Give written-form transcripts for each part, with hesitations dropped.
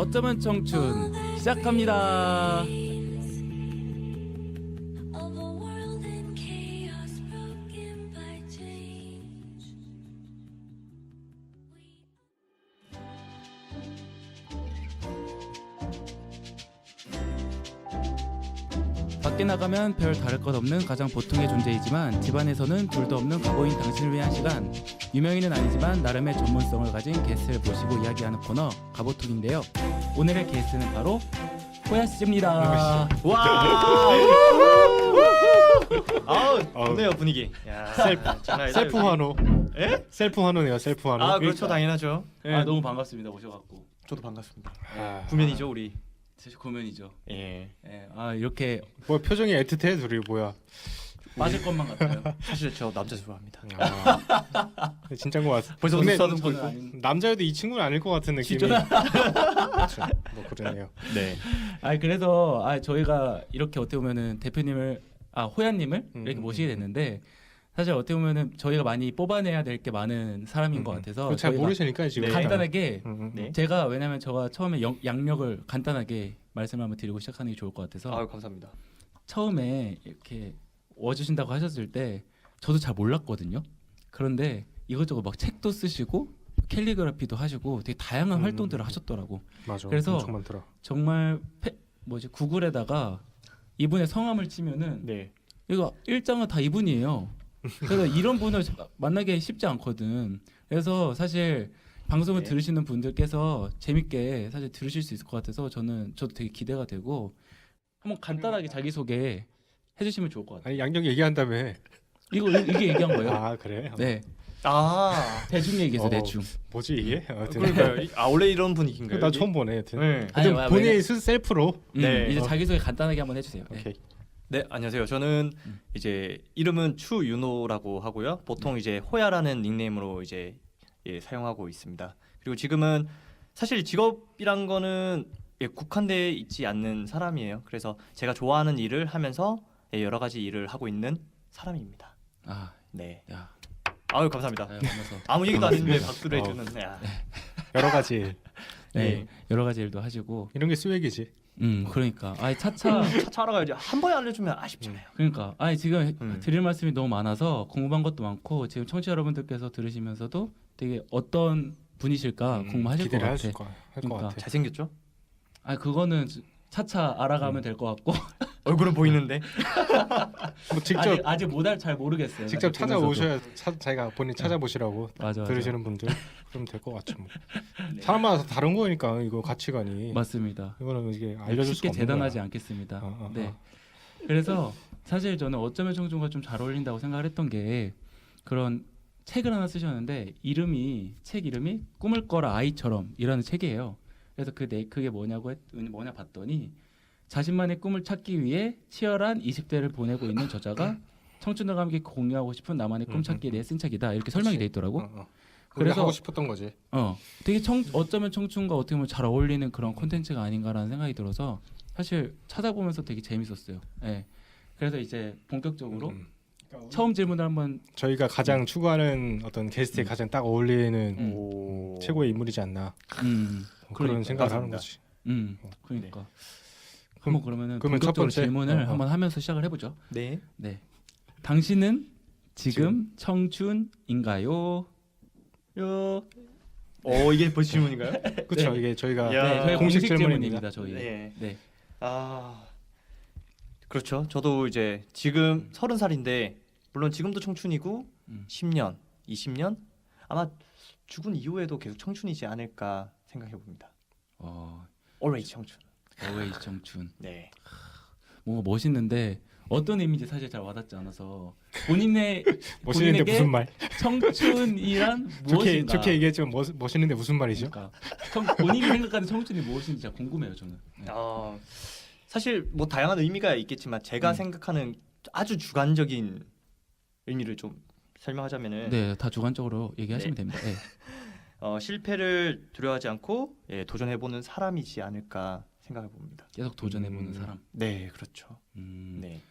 어쩌면 청춘 시작합니다. 밖에 나가면 별 다를 것 없는 가장 보통의 존재이지만 집안에서는 둘도 없는 과거인 당신을 위한 시간. 유명인은 아니지만 나름의 전문성을 가진 게스트를 모시고 이야기하는 코너 가보톡인데요. 오늘의 게스트는 바로 호야 씨입니다. 와! 아우, 좋네요 분위기. 야, 셀프 환호. 예? 셀프 환호네요. 셀프 환호. 아 그렇죠 당연하죠. 예. 아 너무 반갑습니다. 오셔갖고. 저도 반갑습니다. 아, 구면이죠 우리. 사실 고면이죠. 예. 예. 아 이렇게 뭐 표정이 애틋해 둘이 뭐야? 맞을 것만 같아요. 사실 저 남자 좋아합니다. 아, 진짜인 것 같아. 벌써 근데 웃어는 건 아닌. 남자여도 이 친구는 아닐 것 같은 느낌이. 진짜? 그렇죠. 뭐 그러네요. 네. 아 그래서 저희가 이렇게 어떻게 보면은 대표님을 호야님을 이렇게 모시게 됐는데 사실 어떻게 보면은 저희가 많이 뽑아내야 될 게 많은 사람인 것 같아서 그거 잘 저희가 모르시니까 지금 네. 간단하게 네. 제가 왜냐면 제가 처음에 양력을 간단하게 말씀을 한번 드리고 시작하는 게 좋을 것 같아서 아유 감사합니다. 처음에 이렇게 와주신다고 하셨을 때 저도 잘 몰랐거든요. 그런데 이것저것 막 책도 쓰시고 캘리그라피도 하시고 되게 다양한 활동들을 하셨더라고. 맞아. 그래서 엄청 많더라. 정말 구글에다가 이분의 성함을 치면은 네. 이거 일장은 다 이분이에요. 그래서 이런 분을 만나기 쉽지 않거든. 그래서 사실 방송을 네. 들으시는 분들께서 재밌게 사실 들으실 수 있을 것 같아서 저도 되게 기대가 되고 한번 간단하게 자기 소개 해주시면 좋을 것 같아요. 아니 양력 얘기한 다음에. 이게 얘기한 거예요. 아 그래? 네, 아. 대중 얘기해서 어, 대중. 뭐지 이게? 아무튼. 그러니까요. 아 원래 이런 분위기인가요? 나 처음 보네. 하여튼. 네. 하여튼 아니, 본인이 셀프로. 네. 이제 자기 소개 간단하게 한번 해주세요. 네. 오케이. 네 안녕하세요. 저는 이제 이름은 추윤호라고 하고요. 보통 이제 호야라는 닉네임으로 이제 사용하고 있습니다. 그리고 지금은 사실 직업이란 거는 국한되어 있지 않는 사람이에요. 그래서 제가 좋아하는 일을 하면서 여러 가지 일을 하고 있는 사람입니다. 아, 네. 야, 아유 감사합니다. 만나서 아무 얘기도 안 했는데 어. 박수를 해주는. 야. 여러 가지 일. 네, 여러 가지 일도 하시고. 이런 게 스웩이지. 그러니까 차차 차차 알아가야지. 한 번에 알려주면 아쉽잖아요. 그러니까 지금 드릴 말씀이 너무 많아서 궁금한 것도 많고 지금 청취자 여러분들께서 들으시면서도 되게 어떤 분이실까 궁금하실 것 기대를 같아. 할것 그러니까. 같아. 잘생겼죠? 그거는 차차 알아가면 될 것 같고 얼굴은 보이는데. 뭐 직접 아직 잘 모르겠어요. 직접 아직 보면서도. 찾아오셔야 자기가 본인 찾아보시라고 맞아. 들으시는 분들 그럼 될 것 같죠. 뭐. 네. 사람마다 다 다른 거니까 이거 가치관이. 맞습니다. 이거는 이게 알려줄 쉽게 수가 없는 재단하지 거야. 않겠습니다. 어. 네. 그래서 사실 저는 어쩌면 청춘과 좀 잘 어울린다고 생각을 했던 게 그런 책을 하나 쓰셨는데 책 이름이 꿈을 꿔라 아이처럼 이라는 책이에요. 그래서 그게 뭐냐 봤더니 자신만의 꿈을 찾기 위해 치열한 20대를 보내고 있는 저자가 청춘들과 함께 공유하고 싶은 나만의 꿈 찾기에 대해 쓴 책이다 이렇게 설명이 돼 있더라고. 그래서 그래서 하고 싶었던 거지. 되게 어쩌면 청춘과 어떻게 보면 잘 어울리는 그런 콘텐츠가 아닌가라는 생각이 들어서 사실 찾아보면서 되게 재밌었어요. 네. 그래서 이제 본격적으로 처음 질문을 한번 저희가 가장 추구하는 어떤 게스트에 가장 딱 어울리는 오. 최고의 인물이지 않나 그런 생각을 하는 감사합니다. 거지. 그러니까 한번 그러면은 그러면 첫 본격적으로 번째? 질문을 한번 하면서 시작을 해보죠. 네. 네. 당신은 지금 청춘인가요? 이게 벌써 질문인가요? 그렇죠. 네. 이게 저희가 야. 네, 저희 공식 공식 질문입니다. 질문입니다. 저희. 네. 네. 아 그렇죠. 저도 이제 지금 30살인데 물론 지금도 청춘이고 10년, 20년 아마 죽은 이후에도 계속 청춘이지 않을까 생각해 봅니다. Always 청춘. Always 청춘. 네. 뭔가 멋있는데 어떤 의미인지 사실 잘 와닿지 않아서 본인의 멋있는데 본인에게 무슨 말? 청춘이란 무엇인가? 좋게 얘기했지만 멋있는데 무슨 말이죠? 그러니까 본인이 생각하는 청춘이 무엇인지 진짜 궁금해요 저는. 네. 사실 뭐 다양한 의미가 있겠지만 제가 생각하는 아주 주관적인 의미를 좀 설명하자면은 네, 다 주관적으로 얘기하시면 네. 됩니다. 네. 실패를 두려워하지 않고 도전해보는 사람이지 않을까 생각해 봅니다. 계속 도전해보는 사람. 네, 그렇죠. 네. 네.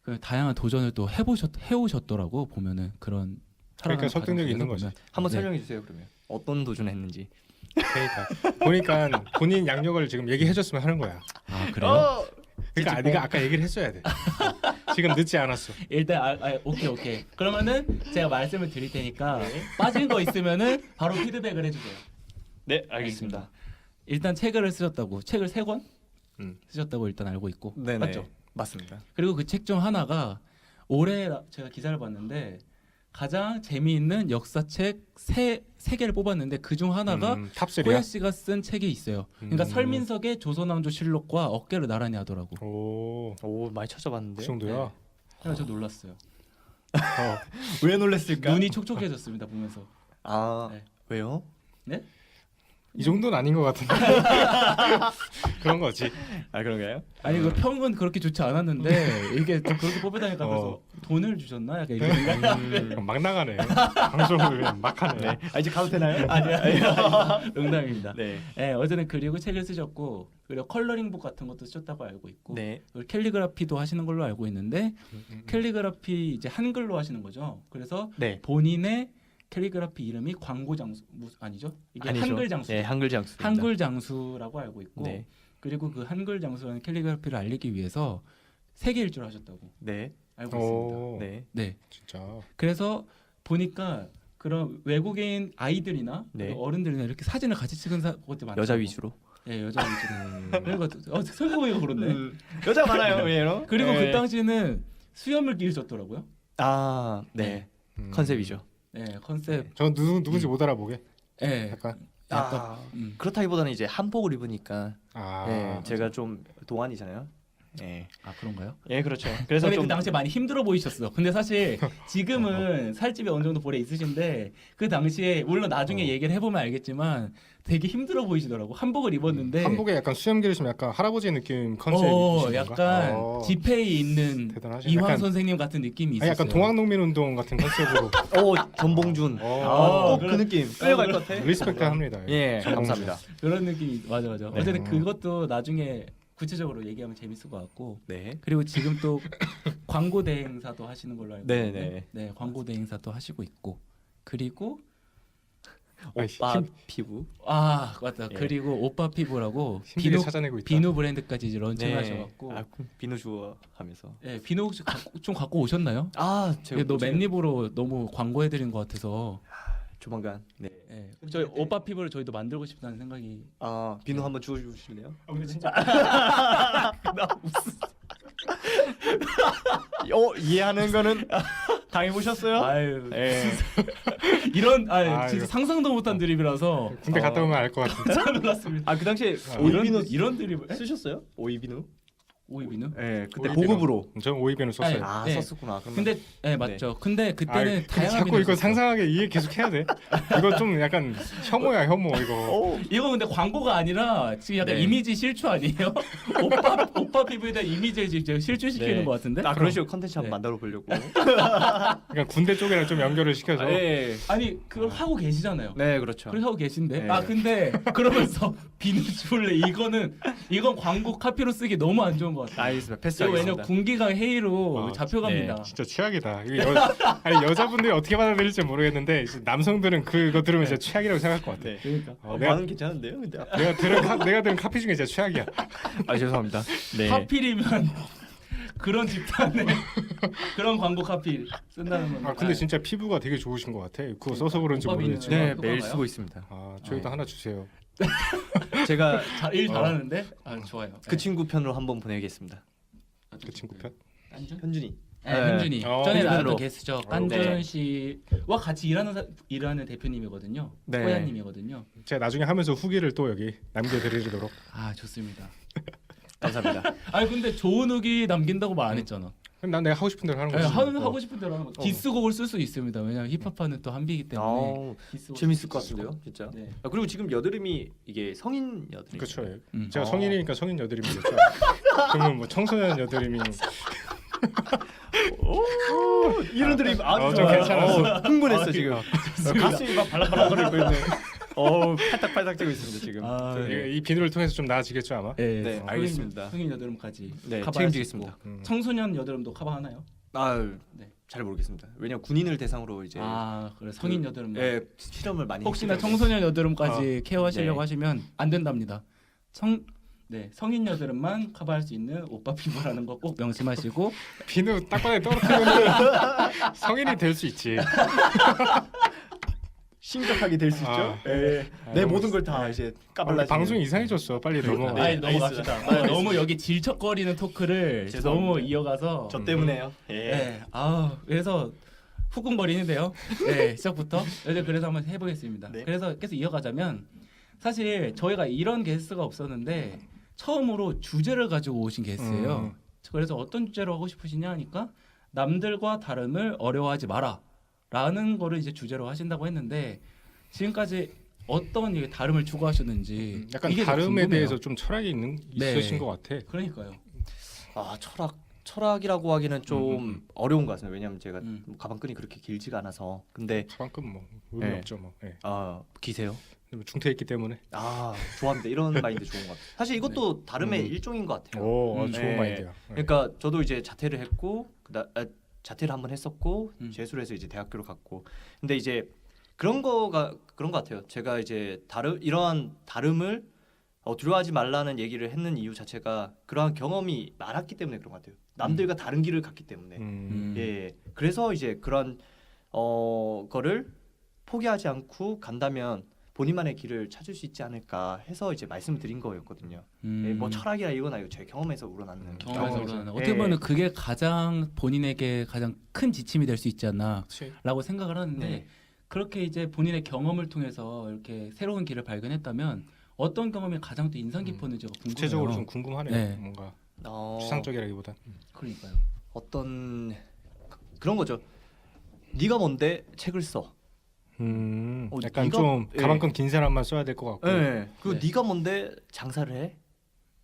그 다양한 도전을 또 해오셨더라고 보면은 그런 그러니까 설득력이 있는 거지. 한번 네. 설명해 주세요. 그러면 어떤 도전을 했는지. 그러니까 보니까 본인 양력을 지금 얘기해줬으면 하는 거야. 아 그래요? 그러니까 네가 아까 얘기를 했어야 돼. 지금 늦지 않았어. 일단 오케이. 그러면은 제가 말씀을 드릴 테니까 빠진 거 있으면은 바로 피드백을 해주세요. 네, 알겠습니다. 일단 책을 쓰셨다고 책을 3권 음. 쓰셨다고 일단 알고 있고 네네. 맞죠? 맞습니다. 그리고 그 책 중 하나가 올해 제가 기사를 봤는데 가장 재미있는 역사책 세 개를 뽑았는데 그 중 하나가 탑3야. 호야 씨가 쓴 책이 있어요. 그러니까 음. 설민석의 조선왕조실록과 어깨를 나란히 하더라고. 오, 많이 찾아봤는데. 그 정도야. 그래서 저 놀랐어요. 왜 놀랐을까? 눈이 촉촉해졌습니다 보면서. 아, 네. 왜요? 네? 이 정도는 아닌 것 같은데. 그런 거지. 아, 그런가요? 아니 그 평은 그렇게 좋지 않았는데 이게 또 그렇게 뽑혀다니까 그래서 돈을 주셨나 약간 이런 생각. 막 나가네. 방송을 그냥 막 하네. 네. 아, 이제 가도 되나요? 아니야. 농담입니다. 네. 네, 어제는 그리고 책을 쓰셨고 그리고 컬러링북 같은 것도 쓰셨다고 알고 있고 네. 그리고 캘리그라피도 하시는 걸로 알고 있는데 캘리그라피 이제 한글로 하시는 거죠. 그래서 네. 본인의 캘리그라피 이름이 광고 장수 아니죠? 이게 아니죠. 한글 장수. 네, 한글 장수. 한글 장수라고 알고 있고 네. 그리고 그 한글 장수라는 캘리그라피를 알리기 위해서 세계 일주를 하셨다고 네. 알고 오, 있습니다. 네. 네. 진짜. 그래서 보니까 그런 외국인 아이들이나 네. 어른들이나 이렇게 사진을 같이 찍은 것도 많아요. 여자 위주로. 네, 여자 위주로. 그리고 설거지가 그렇네. 여자 많아요, 왜요? 그리고 네. 그 당시에는 수염을 기르셨더라고요. 아, 네. 컨셉이죠. 네, 컨셉. 저 누군지 못 알아보게. 네, 약간. 약간. 그렇다기보다는 이제 한복을 입으니까 아. 네, 제가 좀 동안이잖아요. 네. 아 그런가요? 예, 그렇죠. 그래서 근데 좀 그 당시에 많이 힘들어 보이셨어. 근데 사실 지금은 살집이 어느 정도 볼에 있으신데 그 당시에 물론 나중에 얘기를 해보면 알겠지만 되게 힘들어 보이시더라고. 한복을 입었는데 한복에 약간 수염 기르시면 약간 할아버지 느낌 컨셉이신가? 약간 지폐에 있는 대단하시네. 이황 약간- 선생님 같은 느낌이 아니, 있었어요. 약간 동학농민운동 같은 컨셉으로. 전봉준. 오. 그 느낌. 끌려갈 것 같아. 리스펙트 합니다. 예, 정봉준. 감사합니다. 그런 느낌이 맞아. 네. 어쨌든 그것도 나중에 구체적으로 얘기하면 재밌을 것 같고 네. 그리고 지금 또 광고 대행사도 하시는 걸로 알고 네, 있는데 네, 광고 대행사도 하시고 있고 그리고 아이씨, 오빠 피부. 아 맞다. 예. 그리고 오빠 피부라고 힘들게 찾아내고 있다. 비누 브랜드까지 이제 런칭을 하셔갖고 아, 비누 주워 하면서. 네, 비누 혹시 좀 갖고 오셨나요? 아, 제가 너 맨입으로 너무 광고해드린 것 같아서 조만간. 네. 네. 저희 오빠 피부를 저희도 만들고 싶다는 생각이 아, 비누 한번 주워 주실래요? 근데 진짜 이해하는 거는 당해 보셨어요? 아유 예. 이런 아유. 진짜 상상도 못한 드립이라서 군대 갔다 오면 알 것 같은데. 깜짝 놀랐습니다. 아, 그 당시에 이런 오이비누 이런 드립을 쓰셨어요? 오이비누? 오이비누? 예, 그때 오이비누. 보급으로. 전 오이비누 썼어요. 아, 네. 썼었구나. 그러면 근데 네 맞죠. 근데 그때는 근데 다양하게 자꾸 이거 나왔었어. 상상하게 이해 계속 해야 돼. 이거 좀 약간 혐오야 혐오 이거. 이거 근데 광고가 아니라 지금 약간 네. 이미지 실추 아니에요? 오빠 피부에 대한 이미지를 지금 실추시키는 네. 것 같은데? 아, 그런 식으로 컨텐츠 네. 한번 만들어 보려고. 그러니까 군대 쪽이랑 좀 연결을 시켜서. 예. 아니 그걸 하고 계시잖아요. 네, 그렇죠. 그렇게 하고 계신데 네. 아 근데 그러면서 비누 줄래 이건 광고 카피로 쓰기 너무 안 좋은 것 같아요. 알겠습니다. 이거 패스하겠습니다. 왜냐면 군기가 회의로 아, 잡혀갑니다. 진짜 최악이다. 이거 아니, 여자분들이 어떻게 받아들일지 모르겠는데 이제 남성들은 그거 들으면 진짜 최악이라고 생각할 것 같아. 네. 그러니까 반응 괜찮은데요? 근데 내가 들은 카피 중에 진짜 최악이야. 아, 죄송합니다. 네. 하필이면 그런 집단에 그런 광고 카피 쓴다는 건. 아 근데 진짜 피부가 되게 좋으신 것 같아. 그거 써서 그런지 오빠 비누. 모르겠지만. 네, 그거 매일 봐요? 쓰고 있습니다. 아 저희도 네. 하나 주세요. 제가 일 잘하는데. 아 좋아요. 그 친구 편으로 한번 보내겠습니다. 그 친구 편. 깐준? 현준이. 네, 현준이. 어, 전에 나왔던 현준으로. 게스트죠. 네. 깐준 씨와 같이 일하는 대표님이거든요. 네. 호야님이거든요. 제가 나중에 하면서 후기를 또 여기 남겨드리도록. 아 좋습니다. 감사합니다. 아니 근데 좋은 후기 남긴다고 말 안 했잖아. 그럼 난 내가 하고 싶은 대로 하는 네, 거지. 하고 싶은 대로 하는 거. 디스곡을 쓸 수 있습니다. 왜냐면 힙합하는 또 한비기 때문에. 어, 디스곡 재밌을 쓸 것 수 있고. 같은데요, 진짜. 네. 아, 그리고 지금 여드름이 이게 성인 여드름. 그렇죠. 아. 제가 성인이니까 성인 여드름이겠죠. 그러면 뭐 청소년 여드름이. 이런 드립 아주 좀 좋아요. 괜찮았어. 흥분했어 지금. 가슴이 막 발랑발랑거리고 있네. 팔딱팔딱 뛰고 있습니다 지금. 아, 이 비누를 통해서 좀 나아지겠죠 아마. 네, 알겠습니다. 성인 여드름까지 네, 커버할 책임지겠습니다. 수 있고. 청소년 여드름도 커버하나요? 아유, 네. 잘 모르겠습니다. 왜냐면 군인을 대상으로 이제 그래 성인 여드름. 예, 실험을 많이 혹시나 했기 때문에. 청소년 여드름까지 케어하시려고 네. 하시면 안 된답니다. 성인 여드름만 커버할 수 있는 오빠 피부라는 거 꼭 명심하시고 비누 땅바닥에 떨어뜨리면 성인이 될 수 있지. 심각하게 될 수 있죠. 아. 예. 내 모든 걸 다 이제 까발라. 방송이 이상해졌어. 빨리 넘어가. 네, 넘어갑시다. 알겠습니다. 너무 여기 질척거리는 토크를 죄송합니다. 너무 이어가서 저 때문에요. 예. 네, 그래서 후궁거리는데요. 네, 시작부터. 그래서 한번 해보겠습니다. 네. 그래서 계속 이어가자면 사실 저희가 이런 게스트가 없었는데 처음으로 주제를 가지고 오신 게스트예요. 그래서 어떤 주제로 하고 싶으시냐 하니까 남들과 다름을 어려워하지 마라 라는 거를 이제 주제로 하신다고 했는데 지금까지 어떤 이게 다름을 추구하셨는지 약간 이게 더 다름에 궁금해요. 대해서 좀 철학이 네. 있으신 것 같아. 그러니까요. 철학이라고 하기는 좀 어려운 것 같습니다. 왜냐하면 제가 음. 가방끈이 그렇게 길지가 않아서. 근데 가방끈 뭐 의미 네. 없죠 뭐. 예. 기세요? 중퇴했기 때문에. 좋아합니다. 이런 마인드 좋은 것 같아요. 사실 이것도 다름의 일종인 것 같아요. 오, 음. 좋은 네. 마인드야. 예. 그러니까 저도 이제 자퇴를 했고 자퇴를 한번 했었고 재수를 해서 이제 대학교를 갔고. 근데 이제 그런 것 같아요. 제가 이제 이러한 다름을 두려워하지 말라는 얘기를 했는 이유 자체가 그러한 경험이 많았기 때문에 그런 것 같아요. 남들과 다른 길을 갔기 때문에. 예. 그래서 이제 그런 거를 포기하지 않고 간다면 본인만의 길을 찾을 수 있지 않을까 해서 이제 말씀드린 거였거든요. 예, 뭐 철학이라 이건 아니고 제 경험에서 우러나는. 경험에서 경험에서. 우러나는 어떻게 보면 그게 가장 본인에게 가장 큰 지침이 될 수 있지 그치. 않나라고 생각을 하는데 네. 그렇게 이제 본인의 경험을 통해서 이렇게 새로운 길을 발견했다면 어떤 경험이 가장 또 인상 깊었는지가 궁금해요. 구체적으로 좀 궁금하네요. 네. 뭔가 어, 추상적이라기보단. 그러니까요. 어떤 그런 거죠. 네가 뭔데 책을 써. 약간 네가- 좀 예. 가방끈 긴 사람만 써야 될 것 같고. 네. 그리고 네. 네가 뭔데 장사를 해?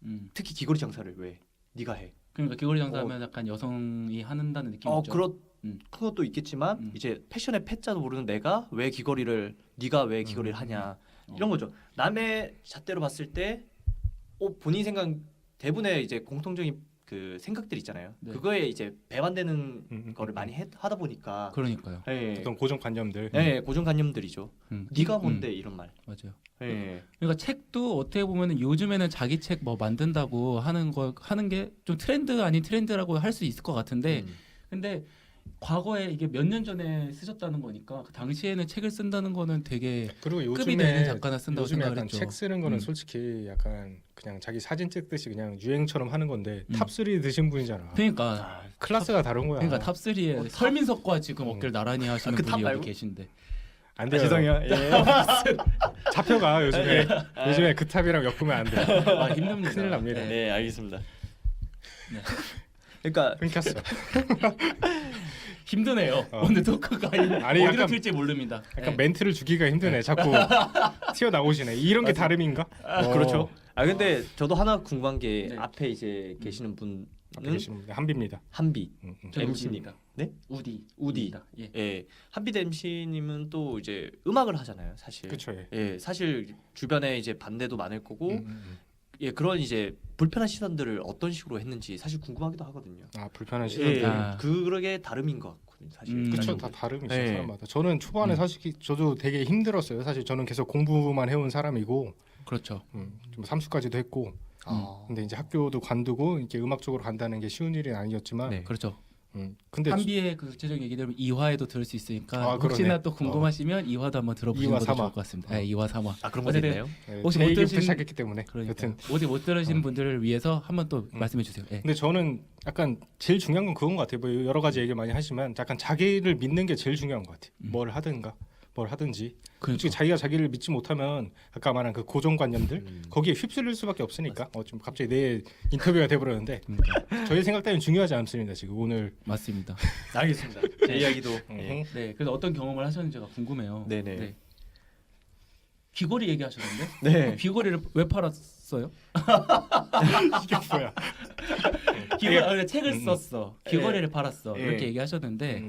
음. 특히 귀걸이 장사를 왜 네가 해? 그러니까 귀걸이 장사하면 약간 여성이 한다는 느낌이 있죠. 그것도 있겠지만 이제 패션의 패자도 모르는 내가 왜 네가 왜 귀걸이를 하냐 이런 거죠. 남의 잣대로 봤을 때 본인 생각 대부분의 이제 공통적인 그 생각들 있잖아요. 네. 그거에 이제 배반되는 거를 많이 하다 보니까 그러니까요. 예, 어떤 고정관념들. 예, 고정관념들이죠. 네가 음. 뭔데 이런 말. 맞아요. 예. 그러니까 책도 어떻게 보면은 요즘에는 자기 책 뭐 만든다고 하는 게 좀 트렌드 아닌 트렌드라고 할 수 있을 것 같은데 근데 과거에 이게 몇 년 전에 쓰셨다는 거니까 그 당시에는 책을 쓴다는 거는 되게 그리고 급이 되는 요즘에 작가나 쓴다고 요즘에 생각을 약간 했죠. 책 쓰는 거는 음. 솔직히 약간 그냥 자기 사진 찍듯이 그냥 유행처럼 하는 건데 탑3 드신 분이잖아. 그러니까 클래스가 다른 거야. 그러니까 탑3에 설민석과 지금 어깨를 나란히 하시는 그 탑 분이 여기 말고? 계신데 안 돼요. 죄송해요. 예. 잡혀가 요즘에. 요즘에 그 탑이랑 엮으면 안 돼. 힘듭니다. 큰일 납니다. 네. 네, 알겠습니다. 네. 그러니까 끊겼어. 힘드네요. 어. 오늘 토크가 아니, 어디로 약간- 튈지 모릅니다. 약간 네. 멘트를 주기가 힘드네. 자꾸 튀어나오시네. 이런 게 다름인가? 그렇죠. 근데 저도 하나 궁금한 게 네. 앞에 이제 계시는 분은 앞에 계시는 분 한비입니다. 한비 저 MC님. 우디입니다. 네? 우디. 예. 예, 한비 MC님은 또 이제 음악을 하잖아요, 사실. 그렇죠. 예. 예, 사실 주변에 이제 반대도 많을 거고, 음. 예, 그런 이제 불편한 시선들을 어떤 식으로 했는지 사실 궁금하기도 하거든요. 아 불편한 예, 시선들. 아. 그게 다름인 것 같거든요, 사실. 그렇죠. 다 다름이죠 네. 사람마다. 저는 초반에 사실 저도 되게 힘들었어요. 사실 저는 계속 공부만 해온 사람이고 그렇죠. 좀 삼수까지도 했고. 근데 이제 학교도 관두고 이렇게 음악 쪽으로 간다는 게 쉬운 일이 아니었지만. 네. 그렇죠. 근데 한비의 그 구체적인 얘기 들으면 2화에도 들을 수 있으니까 아, 혹시나 그러네. 또 궁금하시면 2화도 한번 들어보시는 2화, 것도 3화. 좋을 것 같습니다. 네, 2화, 3화. 아, 그런 것도 어쨌든 있나요? 혹시 제 못 얘기부터 들으신- 시작했기 때문에. 그러니까 여튼 어디 못 들으시는 분들을 위해서 한번 또 말씀해 주세요. 예. 근데 저는 약간 제일 중요한 건 그건 것 같아요. 뭐 여러 가지 얘기를 많이 하지만 약간 자기를 믿는 게 제일 중요한 것 같아요. 뭘 하든지. 그러니까. 솔직히 자기가 자기를 믿지 못하면 아까 말한 그 고정관념들 거기에 휩쓸릴 수밖에 없으니까. 좀 갑자기 내 인터뷰가 돼버렸는데 저희 생각 따위는 중요하지 않습니다. 지금 오늘. 맞습니다. 알겠습니다. 제 이야기도. 예. 네, 그래서 어떤 경험을 하셨는지가 궁금해요. 네네. 네. 귀걸이 얘기하셨는데 네. 귀걸이를 왜 팔았어요? 이게 뭐야? 책을 썼어. 귀걸이를 팔았어. 예. 이렇게 얘기하셨는데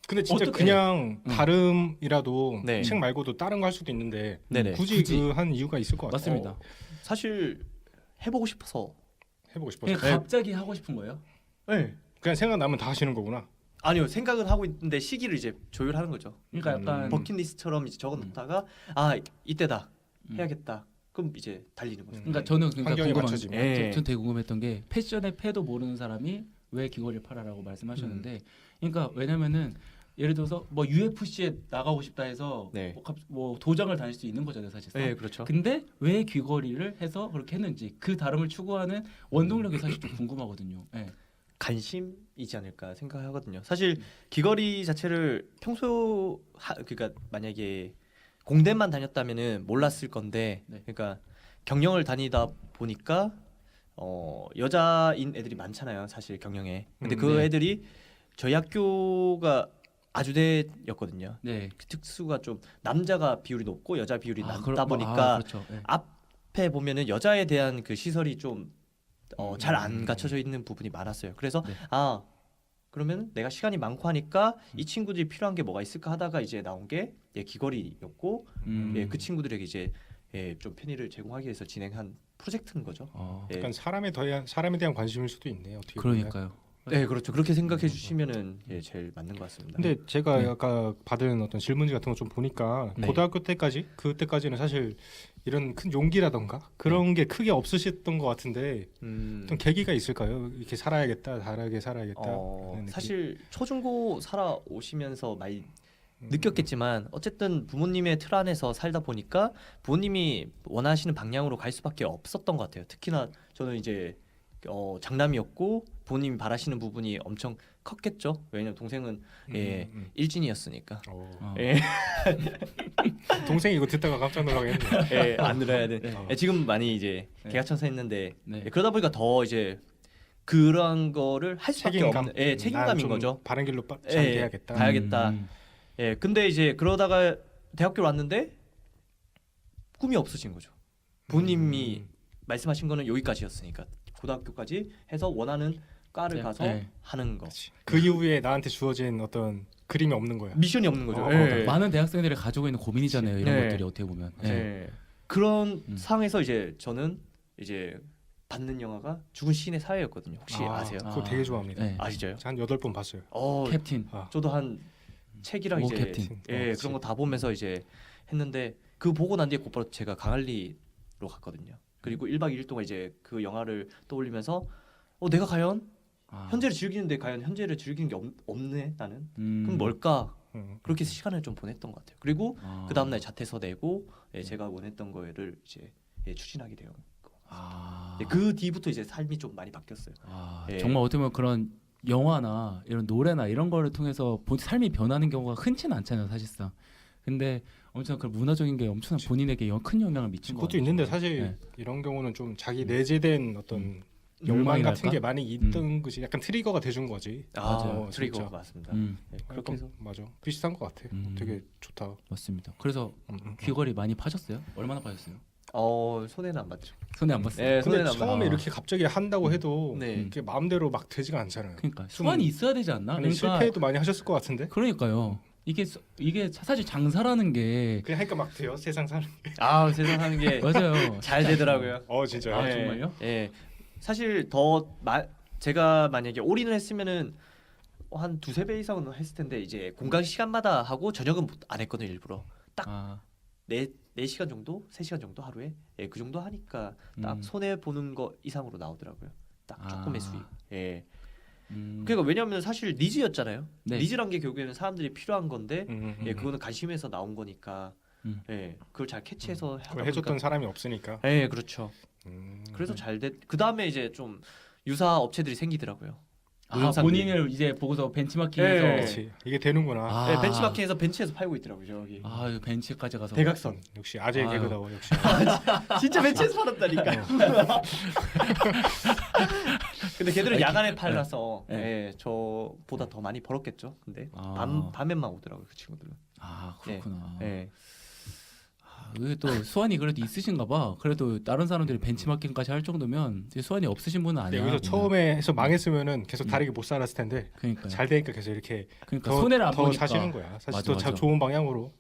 근데 진짜 어떻게? 그냥 다름이라도 네. 책 말고도 다른 거 할 수도 있는데 네네. 굳이 그 한 이유가 있을 것 같아요. 맞습니다. 사실 해보고 싶어서. 해보고 싶어서. 그냥 갑자기 하고 싶은 거예요? 네. 그냥 생각나면 다 하시는 거구나. 아니요, 생각은 하고 있는데 시기를 이제 조율하는 거죠. 그러니까 약간 버킷리스트처럼 이제 적어놓다가 아 이때다 해야겠다. 그럼 이제 달리는 거죠. 그러니까 저는 그러니까 환경에 궁금한 맞춰지면. 예. 전 되게 궁금했던 게 패션의 패도 모르는 사람이 왜 귀걸이를 팔아라고 말씀하셨는데 그러니까 왜냐면은 예를 들어서 뭐 UFC에 나가고 싶다 해서 네. 뭐 도장을 다닐 수 있는 거잖아요 사실상. 네, 그렇죠. 근데 왜 귀걸이를 해서 그렇게 했는지 그 다름을 추구하는 원동력이 사실 좀 궁금하거든요. 네. 관심이지 않을까 생각하거든요. 사실 귀걸이 자체를 그러니까 만약에 공대만 다녔다면은 몰랐을 건데, 네. 그러니까 경영을 다니다 보니까 여자인 애들이 많잖아요. 사실 경영에. 근데 그 네. 애들이 저희 학교가 아주대였거든요. 네. 그 특수가 좀 남자가 비율이 높고 여자 비율이 낮다 그럼- 보니까 그렇죠. 네. 앞에 보면은 여자에 대한 그 시설이 좀 잘 안 음. 갖춰져 있는 부분이 많았어요. 그래서 네. 그러면 내가 시간이 많고 하니까 이 친구들이 필요한 게 뭐가 있을까 하다가 이제 나온 게 귀걸이였고 그 친구들에게 이제 좀 편의를 제공하기 위해서 진행한 프로젝트인 거죠. 예. 약간 사람에 대한 관심일 수도 있네요. 어떻게 보면. 그러니까요. 네, 그렇죠. 그렇게 생각해 주시면은 제일 맞는 것 같습니다. 근데 제가 네. 아까 받은 어떤 질문지 같은 거 좀 보니까 네. 고등학교 때까지 그때까지는 사실 이런 큰 용기라던가 그런 게 크게 없으셨던 것 같은데 어떤 계기가 있을까요? 이렇게 살아야겠다, 다르게 살아야겠다. 그런 느낌? 사실 초중고 살아오시면서 많이 느꼈겠지만 어쨌든 부모님의 틀 안에서 살다 보니까 부모님이 원하시는 방향으로 갈 수밖에 없었던 것 같아요. 특히나 저는 이제 장남이었고 부모님이 바라시는 부분이 엄청 컸겠죠. 왜냐면 동생은 일진이었으니까. 예. 동생이 이거 듣다가 깜짝 놀라겠네. 안 들어야 돼. 네. 지금 많이 이제 네. 개가천선했는데 네. 그러다 보니까 더 이제 그러한 거를 할 수밖에 책임감, 없는 책임감인 거죠. 바른 길로 예, 잘 돼야겠다. 가야겠다. 근데 이제 그러다가 대학교를 왔는데 꿈이 없어진 거죠. 부모님이 말씀하신 거는 여기까지였으니까 고등학교까지 해서 원하는 과를 네. 가서 네. 하는 거. 그 이후에 나한테 주어진 어떤 그림이 없는 거야. 미션이 없는 거죠. 많은 대학생들이 가지고 있는 고민이잖아요. 이런 네. 것들이 어떻게 보면. 네. 네. 그런 음. 상황에서 이제 저는 이제 받는 영화가 죽은 시인의 사회였거든요. 혹시 아세요? 그거 되게 좋아합니다. 네. 아시죠요? 한 8번 봤어요. 캡틴. 저도 한 책이랑 오, 이제 캡틴. 그런 거 다 보면서 이제 했는데 그 보고 난 뒤에 곧바로 제가 강할리로 갔거든요. 그리고 1박 2일 동안 이제 그 영화를 떠올리면서 내가 과연 현재를 즐기는데 과연 현재를 즐기는 게 없네 나는. 그럼 뭘까? 그렇게 시간을 좀 보냈던 것 같아요. 그리고 그 다음 날 자퇴서 내고 제가 원했던 거를 이제 추진하게 되는 거. 그 뒤부터 이제 삶이 좀 많이 바뀌었어요. 예. 정말 어떻게 보면 그런 영화나 이런 노래나 이런 거를 통해서 삶이 변하는 경우가 흔치는 않잖아요, 사실상. 근데 엄청 그 문화적인 게 엄청난 본인에게 큰 영향을 미친 것 그것도 같아요. 있는데 사실 네. 이런 경우는 좀 자기 내재된 어떤 욕망 욕망이랄까? 같은 게 많이 있던 것이 약간 트리거가 돼준 거지. 맞아요. 트리거 진짜. 맞습니다. 그렇게 약간 해서 맞아. 비슷한 것 같아. 되게 좋다. 맞습니다. 그래서 귀걸이 많이 파셨어요? 얼마나 파셨어요? 손해는 안 봤죠. 손에 안 봤어요. 네, 근데 손해는 안 처음에 아. 이렇게 갑자기 한다고 해도 네. 이게 마음대로 막 되지가 않잖아요. 그러니까 좀- 수완이 있어야 되지 않나? 아니, 실패도 많이 하셨을 것 같은데. 그러니까요. 이게 사실 장사라는 게 그냥 하니까 막 돼요. 세상 사는. 세상 사는 게 맞아요. 잘 되더라고요. 진짜. 아, 정말요? 예. 사실 제가 만약에 올인을 했으면은 한 2-3배 이상은 했을 텐데 이제 공강 시간마다 하고 저녁은 안 했거든요, 일부러. 딱 4시간 정도, 3시간 정도 하루에 그 정도 하니까 딱 손해 보는 거 이상으로 나오더라고요. 딱 조금의 수익. 그러니까 왜냐하면 사실 니즈였잖아요. 네. 니즈란 게 결국에는 사람들이 필요한 건데 그거는 관심에서 나온 거니까 그걸 잘 캐치해서 하다 그걸 해줬던 사람이 없으니까. 그렇죠. 음. 그래서 그 다음에 이제 좀 유사 업체들이 생기더라고요. 동영상들이. 본인을 이제 보고서 벤치마킹해서 그렇지. 이게 되는구나. 벤치마킹에서 벤치에서 팔고 있더라고요 저기. 이거 벤치까지 가서 대각선. 역시 아재 개그다워. 역시. 진짜 벤치에서 팔았다니까. 근데 걔들은 야간에 팔라서 저보다 더 많이 벌었겠죠. 근데 밤에만 오더라고요 그 친구들은. 그렇구나. 네. 이게 또 수완이 그래도 있으신가 봐. 그래도 다른 사람들이 벤치마킹까지 할 정도면 이제 수완이 없으신 분은 네, 아니야. 여기서 처음에 해서 망했으면은 계속 다르게 못 살았을 텐데 그러니까 잘 되니까 계속 이렇게 그러니까 더, 손해를 안 더 보니까 사시는 거야. 사실 맞아, 더 맞아. 좋은 방향으로.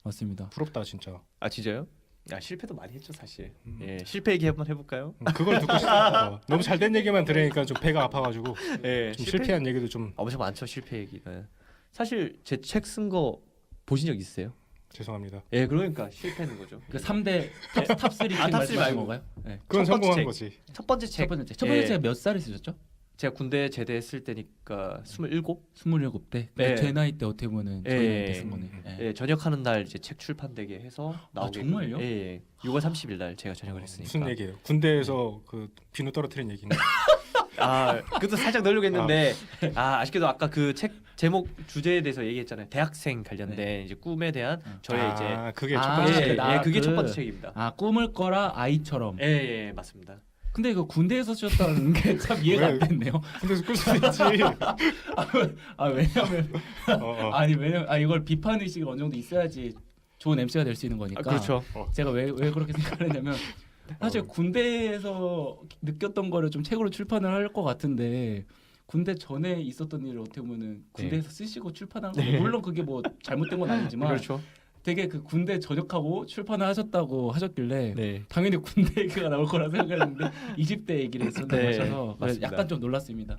맞습니다. 부럽다 진짜. 진짜요? 실패도 많이 했죠 사실. 예, 실패 얘기 한번 해볼까요? 그걸 듣고 싶어. 너무 잘된 얘기만 들으니까 좀 배가 아파가지고 예, 좀 실패한 얘기도 좀 엄청 많죠 실패 얘기는. 사실 제 책 쓴 거 보신 적 있으세요? 죄송합니다. 예, 그러니까 실패는 거죠. 그 3대 탑3 탑 탑3 말고. 건가요? 네. 그건 첫 번째 성공한 책. 거지. 첫 번째 책. 첫 번째 예. 제가 몇 살에 쓰셨죠? 제가 군대 제대했을 때니까 27. 27대. 네. 제 나이 때 어떻게 보면 저희 나이 때 쓴 거네. 예. 예, 전역하는 날 이제 책 출판되게 해서 나오게. 정말요? 예, 예. 6월 30일 날 제가 전역을 했으니까. 무슨 얘기예요? 군대에서 그 비누 떨어뜨린 얘기인가? 그것도 살짝 넣으려고 했는데 아쉽게도 아까 그 책 제목 주제에 대해서 얘기했잖아요. 대학생 관련된 이제 꿈에 대한 저의 이제 그게 첫 아, 번째 예, 책. 나 그게 그- 첫 번째 책입니다. 꿈을 꿔라 아이처럼. 예, 맞습니다. 근데 이거 군대에서 쓰셨다는 게 참 이해가 안 왜? 됐네요. 군대에서 끌 수 있지. 왜냐면 어. 왜냐면 이걸 비판 의식이 어느 정도 있어야지 좋은 MC가 될 수 있는 거니까. 그렇죠. 제가 왜 그렇게 생각하냐면 사실 군대에서 느꼈던 거를 좀 책으로 출판을 할 것 같은데 군대 전에 있었던 일을 어떻게 보면은 군대에서 쓰시고 출판한 거 물론 그게 뭐 잘못된 건 아니지만 그렇죠. 되게 그 군대 전역하고 출판을 하셨다고 하셨길래 네. 당연히 군대 얘기가 나올 거라 생각했는데 20대 얘기를 했었다고 네, 하셔서 그래서 맞습니다. 약간 좀 놀랐습니다.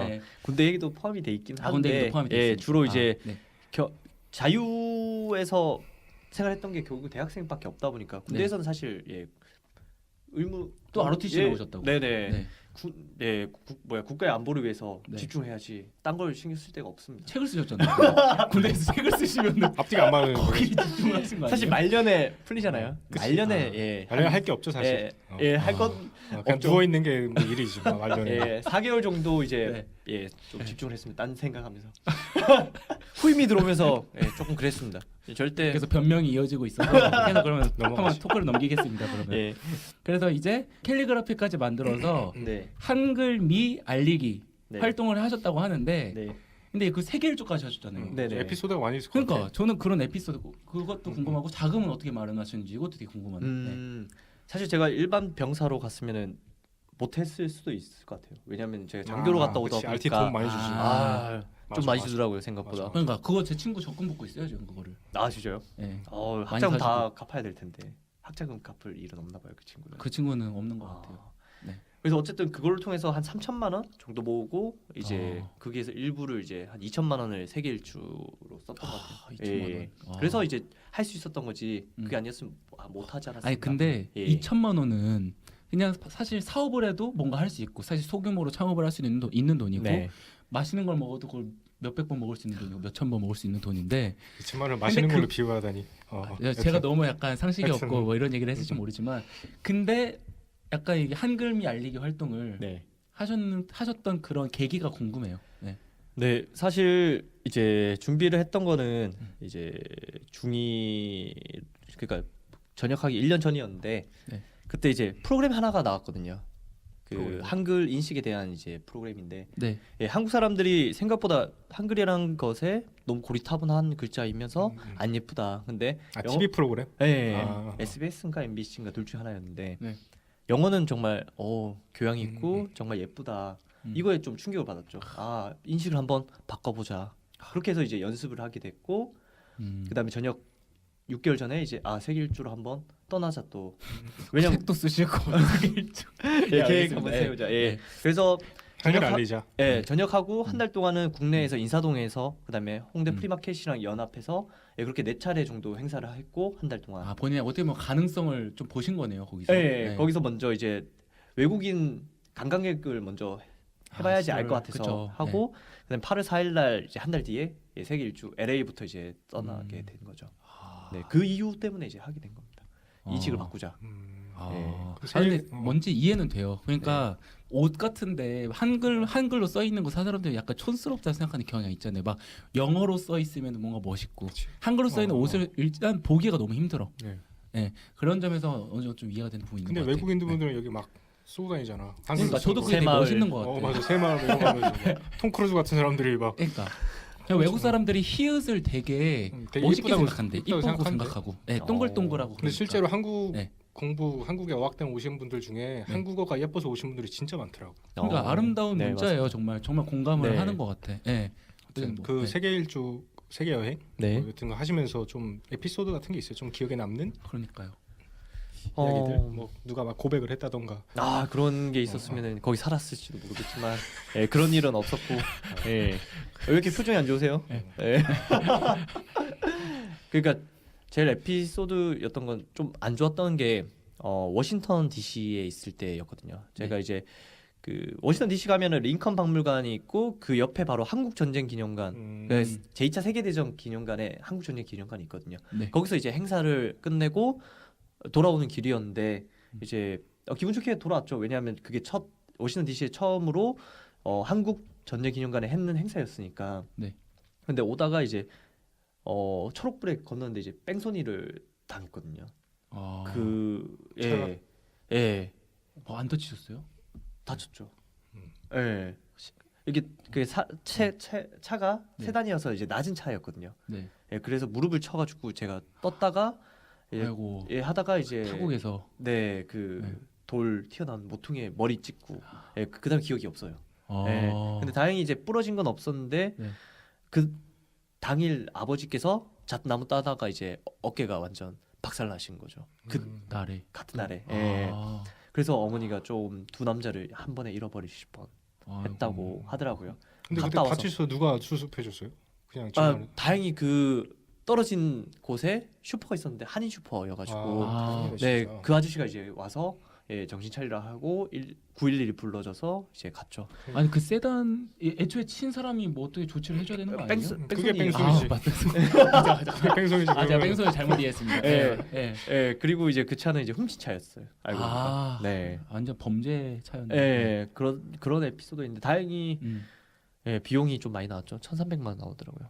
네. 군대 얘기도 포함이 돼 있긴 군대 한데 얘기도 포함이 돼 예, 있으니까. 주로 이제 네. 자유에서 생활했던 게 결국 대학생밖에 없다 보니까 군대에서는 사실 의무 또 ROTC 예, 나오셨다고. 네네. 네. 국가의 안보를 위해서 네. 집중해야지. 딴 걸 신경 쓸 데가 없습니다. 책을 쓰셨잖아요. 군대에서 책을 쓰시면 앞뒤가 안 맞는 거기 거예요. 집중하신 거 아니에요? 사실 말년에 풀리잖아요. 그치. 말년에 할게 없죠 사실. 할것 그냥 없죠. 누워 있는 게 뭐 일이지 뭐 말년에. 4개월 정도 이제 네. 좀 집중을 했습니다. 딴 생각하면서 후임이 들어오면서 조금 그랬습니다. 절대 그래서 변명이 이어지고 있어서 계속 그러면 한번 넘어가시죠. 토크를 넘기겠습니다. 그러면 예. 그래서 이제 캘리그라피까지 만들어서 네. 한글미 알리기 네. 활동을 하셨다고 하는데 네. 근데 그 세계 일주까지 하셨잖아요. 네. 에피소드가 많이 있을 것 그러니까 같아. 저는 그런 에피소드 그것도 궁금하고 자금은 어떻게 마련하셨는지 이것도 되게 궁금한데. 사실 제가 일반 병사로 갔으면은 못했을 수도 있을 것 같아요. 왜냐하면 제가 장교로 갔다 오다 그치, RT 보니까 돈 많이 주지. 아, 좀 많이 주더라고요 생각보다. 맞아. 그러니까 그거 제 친구 적금 붓고 있어요 지금 그거를. 진짜요? 예. 학자금 다 갚아야 될 텐데 학자금 갚을 일은 없나 봐요 그 친구는. 그 친구는 없는 것 같아요. 네. 그래서 어쨌든 그걸 통해서 한 3천만 원 정도 모으고 이제 거기에서 일부를 이제 한 2천만 원을 세계 일주로 썼던 것 같아요. 2천만 원. 그래서 이제 할 수 있었던 거지. 그게 음. 아니었으면 못 하지 않았을까. 아니 근데 예. 2천만 원은 그냥 사실 사업을 해도 뭔가 할 수 있고 사실 소규모로 창업을 할 수 있는 돈이고 네. 맛있는 걸 먹어도 그걸 몇백 번 먹을 수 있는 돈이고 몇천 번 먹을 수 있는 돈인데 2천만 원 마시는 근데 걸로 비유하다니. 제가 너무 약간 상식이 하여튼. 없고 뭐 이런 얘기를 했을지 모르지만 근데 약간 이게 한글미 알리기 활동을 네. 하셨던 그런 계기가 궁금해요. 네. 네, 사실 이제 준비를 했던 거는 이제 중2 그러니까 전역하기 1년 전이었는데 네. 그때 이제 프로그램 하나가 나왔거든요. 그 프로그램. 한글 인식에 대한 이제 프로그램인데 네. 한국 사람들이 생각보다 한글이라는 것에 너무 고리타분한 글자이면서 안 예쁘다. 근데 TV 프로그램? SBS인가 MBC인가 둘 중 하나였는데 네. 영어는 정말 교양 있고 정말 예쁘다. 음. 이거에 좀 충격을 받았죠. 인식을 한번 바꿔보자. 그렇게 해서 이제 연습을 하게 됐고 그다음에 저녁 6개월 전에 이제 세계 일주로 한번 떠나자 또. 왜냐면 책도 쓰시고 세계 일주. 계획 한번 세우자. 예. 그래서 한글 알리자. 전역하고 한 달 동안은 국내에서 인사동에서 그다음에 홍대 프리마켓이랑 연합해서 그렇게 4차례 정도 행사를 했고 한 달 동안. 본인의 어떻게 보면 가능성을 좀 보신 거네요 거기서. 네. 거기서 먼저 이제 외국인 관광객을 먼저 해봐야지 알 것 같아서 그쵸. 하고 그다음에 8월 4일 날 이제 한 달 뒤에 세계 일주 LA부터 이제 떠나게 된 거죠. 네, 그 이유 때문에 이제 하게 된 겁니다. 인식을 바꾸자. 근데 뭔지 이해는 돼요. 그러니까 옷 같은데 한글로 써 있는 거 사람들이 약간 촌스럽다 생각하는 경향이 있잖아요. 막 영어로 써 있으면 뭔가 멋있고 그치. 한글로 써 있는 옷을 일단 보기가 너무 힘들어. 네. 네, 그런 점에서 어느 정도 좀 이해가 되는 부분이 있는 근데 것 같아요. 외국인분들은 여기 막 쏘고 다니잖아. 그러니까 저도 그게 되게 새마을. 멋있는 것 같아요. 맞아. 새마을 이런 거 하면서 톰 크루즈 같은 사람들이 막 그러니까 그냥 외국 사람들이 히읗을 되게 되게 멋있게 이쁘다고 생각한대. 이쁘다고 이쁘고 생각한대. 생각하고, 동글동글하고. 근데 그러니까. 실제로 네. 한국에 어학당 오신 분들 중에 한국어가 예뻐서 오신 분들이 진짜 많더라고. 그러니까 아름다운 네, 문자예요. 맞습니다. 정말 공감을 네. 하는 것 같아. 네. 아무튼 그 세계 일주 세계 여행 네. 같은 거 하시면서 좀 에피소드 같은 게 있어요. 좀 기억에 남는? 그러니까요. 이야기들 뭐 누가 막 고백을 했다던가 아 그런 게 있었으면 거기 살았을지도 모르겠지만 예, 그런 일은 없었고 예. 왜 이렇게 표정이 안 좋으세요? 예. 그러니까 제일 에피소드였던 건 좀 안 좋았던 게 워싱턴 DC에 있을 때였거든요. 제가 이제 그 워싱턴 DC 가면은 링컨 박물관이 있고 그 옆에 바로 한국 전쟁 기념관, 그 제2차 세계대전 기념관에 한국 전쟁 기념관이 있거든요. 네. 거기서 이제 행사를 끝내고 돌아오는 길이었는데 이제 기분 좋게 돌아왔죠. 왜냐하면 그게 첫 워싱턴 DC에 처음으로 한국 전쟁 기념관에 했는 행사였으니까. 네. 근데 오다가 이제 초록불에 건너는데 이제 뺑소니를 당했거든요. 아, 차가? 예, 안 다치셨어요? 다쳤죠. 예. 이게 그 차가 네. 세단이어서 이제 낮은 차였거든요. 네. 예, 그래서 무릎을 쳐가지고 제가 떴다가 아이고. 하다가 이제 타국에서. 네, 그 돌 튀어나온 모퉁이에 머리 찍고 예, 그다음 기억이 없어요. 아. 예. 근데 다행히 이제 부러진 건 없었는데 네. 그 당일 아버지께서 잣나무 따다가 이제 어깨가 완전 박살나신 거죠. 그 날에. 같은 날에. 예. 아. 그래서 어머니가 좀 두 남자를 한 번에 잃어버리실 아이고. 뻔했다고 하더라고요. 근데 그때 갔다 와서. 다치셔서 누가 수습해줬어요? 그냥 아, 집안에? 다행히 그 떨어진 곳에 슈퍼가 있었는데 한인 슈퍼여가지고 아, 네, 그 아저씨가 이제 와서 정신 차리라 하고 911이 불러져서 이제 갔죠. 아니 그 세단 애초에 친 사람이 뭐 어떻게 조치를 해줘야 되는 거 아니에요? 그게 뺑소니. 뺑소니지. 맞다. 그게 뺑소니지. 아, 제가 뺑소니 잘못 이해했습니다. 예. 예. 예, 그리고 이제 그 차는 이제 훔친 차였어요. 알고 보니까. 아, 네. 완전 범죄 차였네. 예, 그런 에피소드인데 다행히 비용이 좀 많이 나왔죠. 1,300만 원 나오더라고요.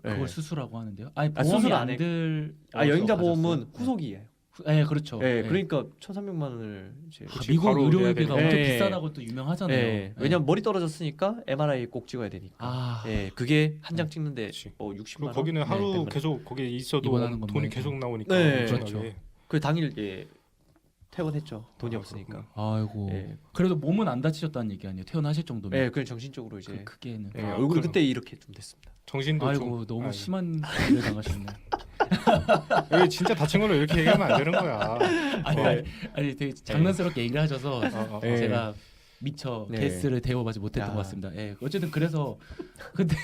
그걸 예. 수술하고 하는데요. 아니 아, 보험이 수술 안 안 해. 들. 여행자 가셨어요? 보험은 후속이에요. 예, 그렇죠. 예, 예. 그러니까 1,300만 원을 이제 아, 그치, 미국 바로 의료비가 내야 엄청 되니까. 비싸다고 또 유명하잖아요. 예, 왜냐면 머리 떨어졌으니까 MRI 꼭 찍어야 되니까. 아, 예, 그게 한 장 찍는데 그치. 60만 그리고 원. 거기는 하루 100만. 계속 거기에 있어도 입원하는 건 돈이 뭐니까. 계속 나오니까 네, 엄청나게. 그렇죠. 그 당일 퇴원했죠. 돈이 아, 없으니까. 아이고. 예. 그래도 몸은 안 다치셨다는 얘기 아니에요? 퇴원하실 정도면. 예, 그냥 정신적으로 이제 크게는. 예, 아, 얼굴 그럼. 그때 이렇게 좀 됐습니다. 정신도 아이고 좀 너무 아이고. 심한 일을 당하셨네. 왜 진짜 다친 걸로 이렇게 얘기하면 안 되는 거야. 아니 되게 장난스럽게 얘기를 하셔서 예. 제가 미처 네. 게스트를 대워하지 못했던 야. 것 같습니다. 예, 어쨌든 그래서 근데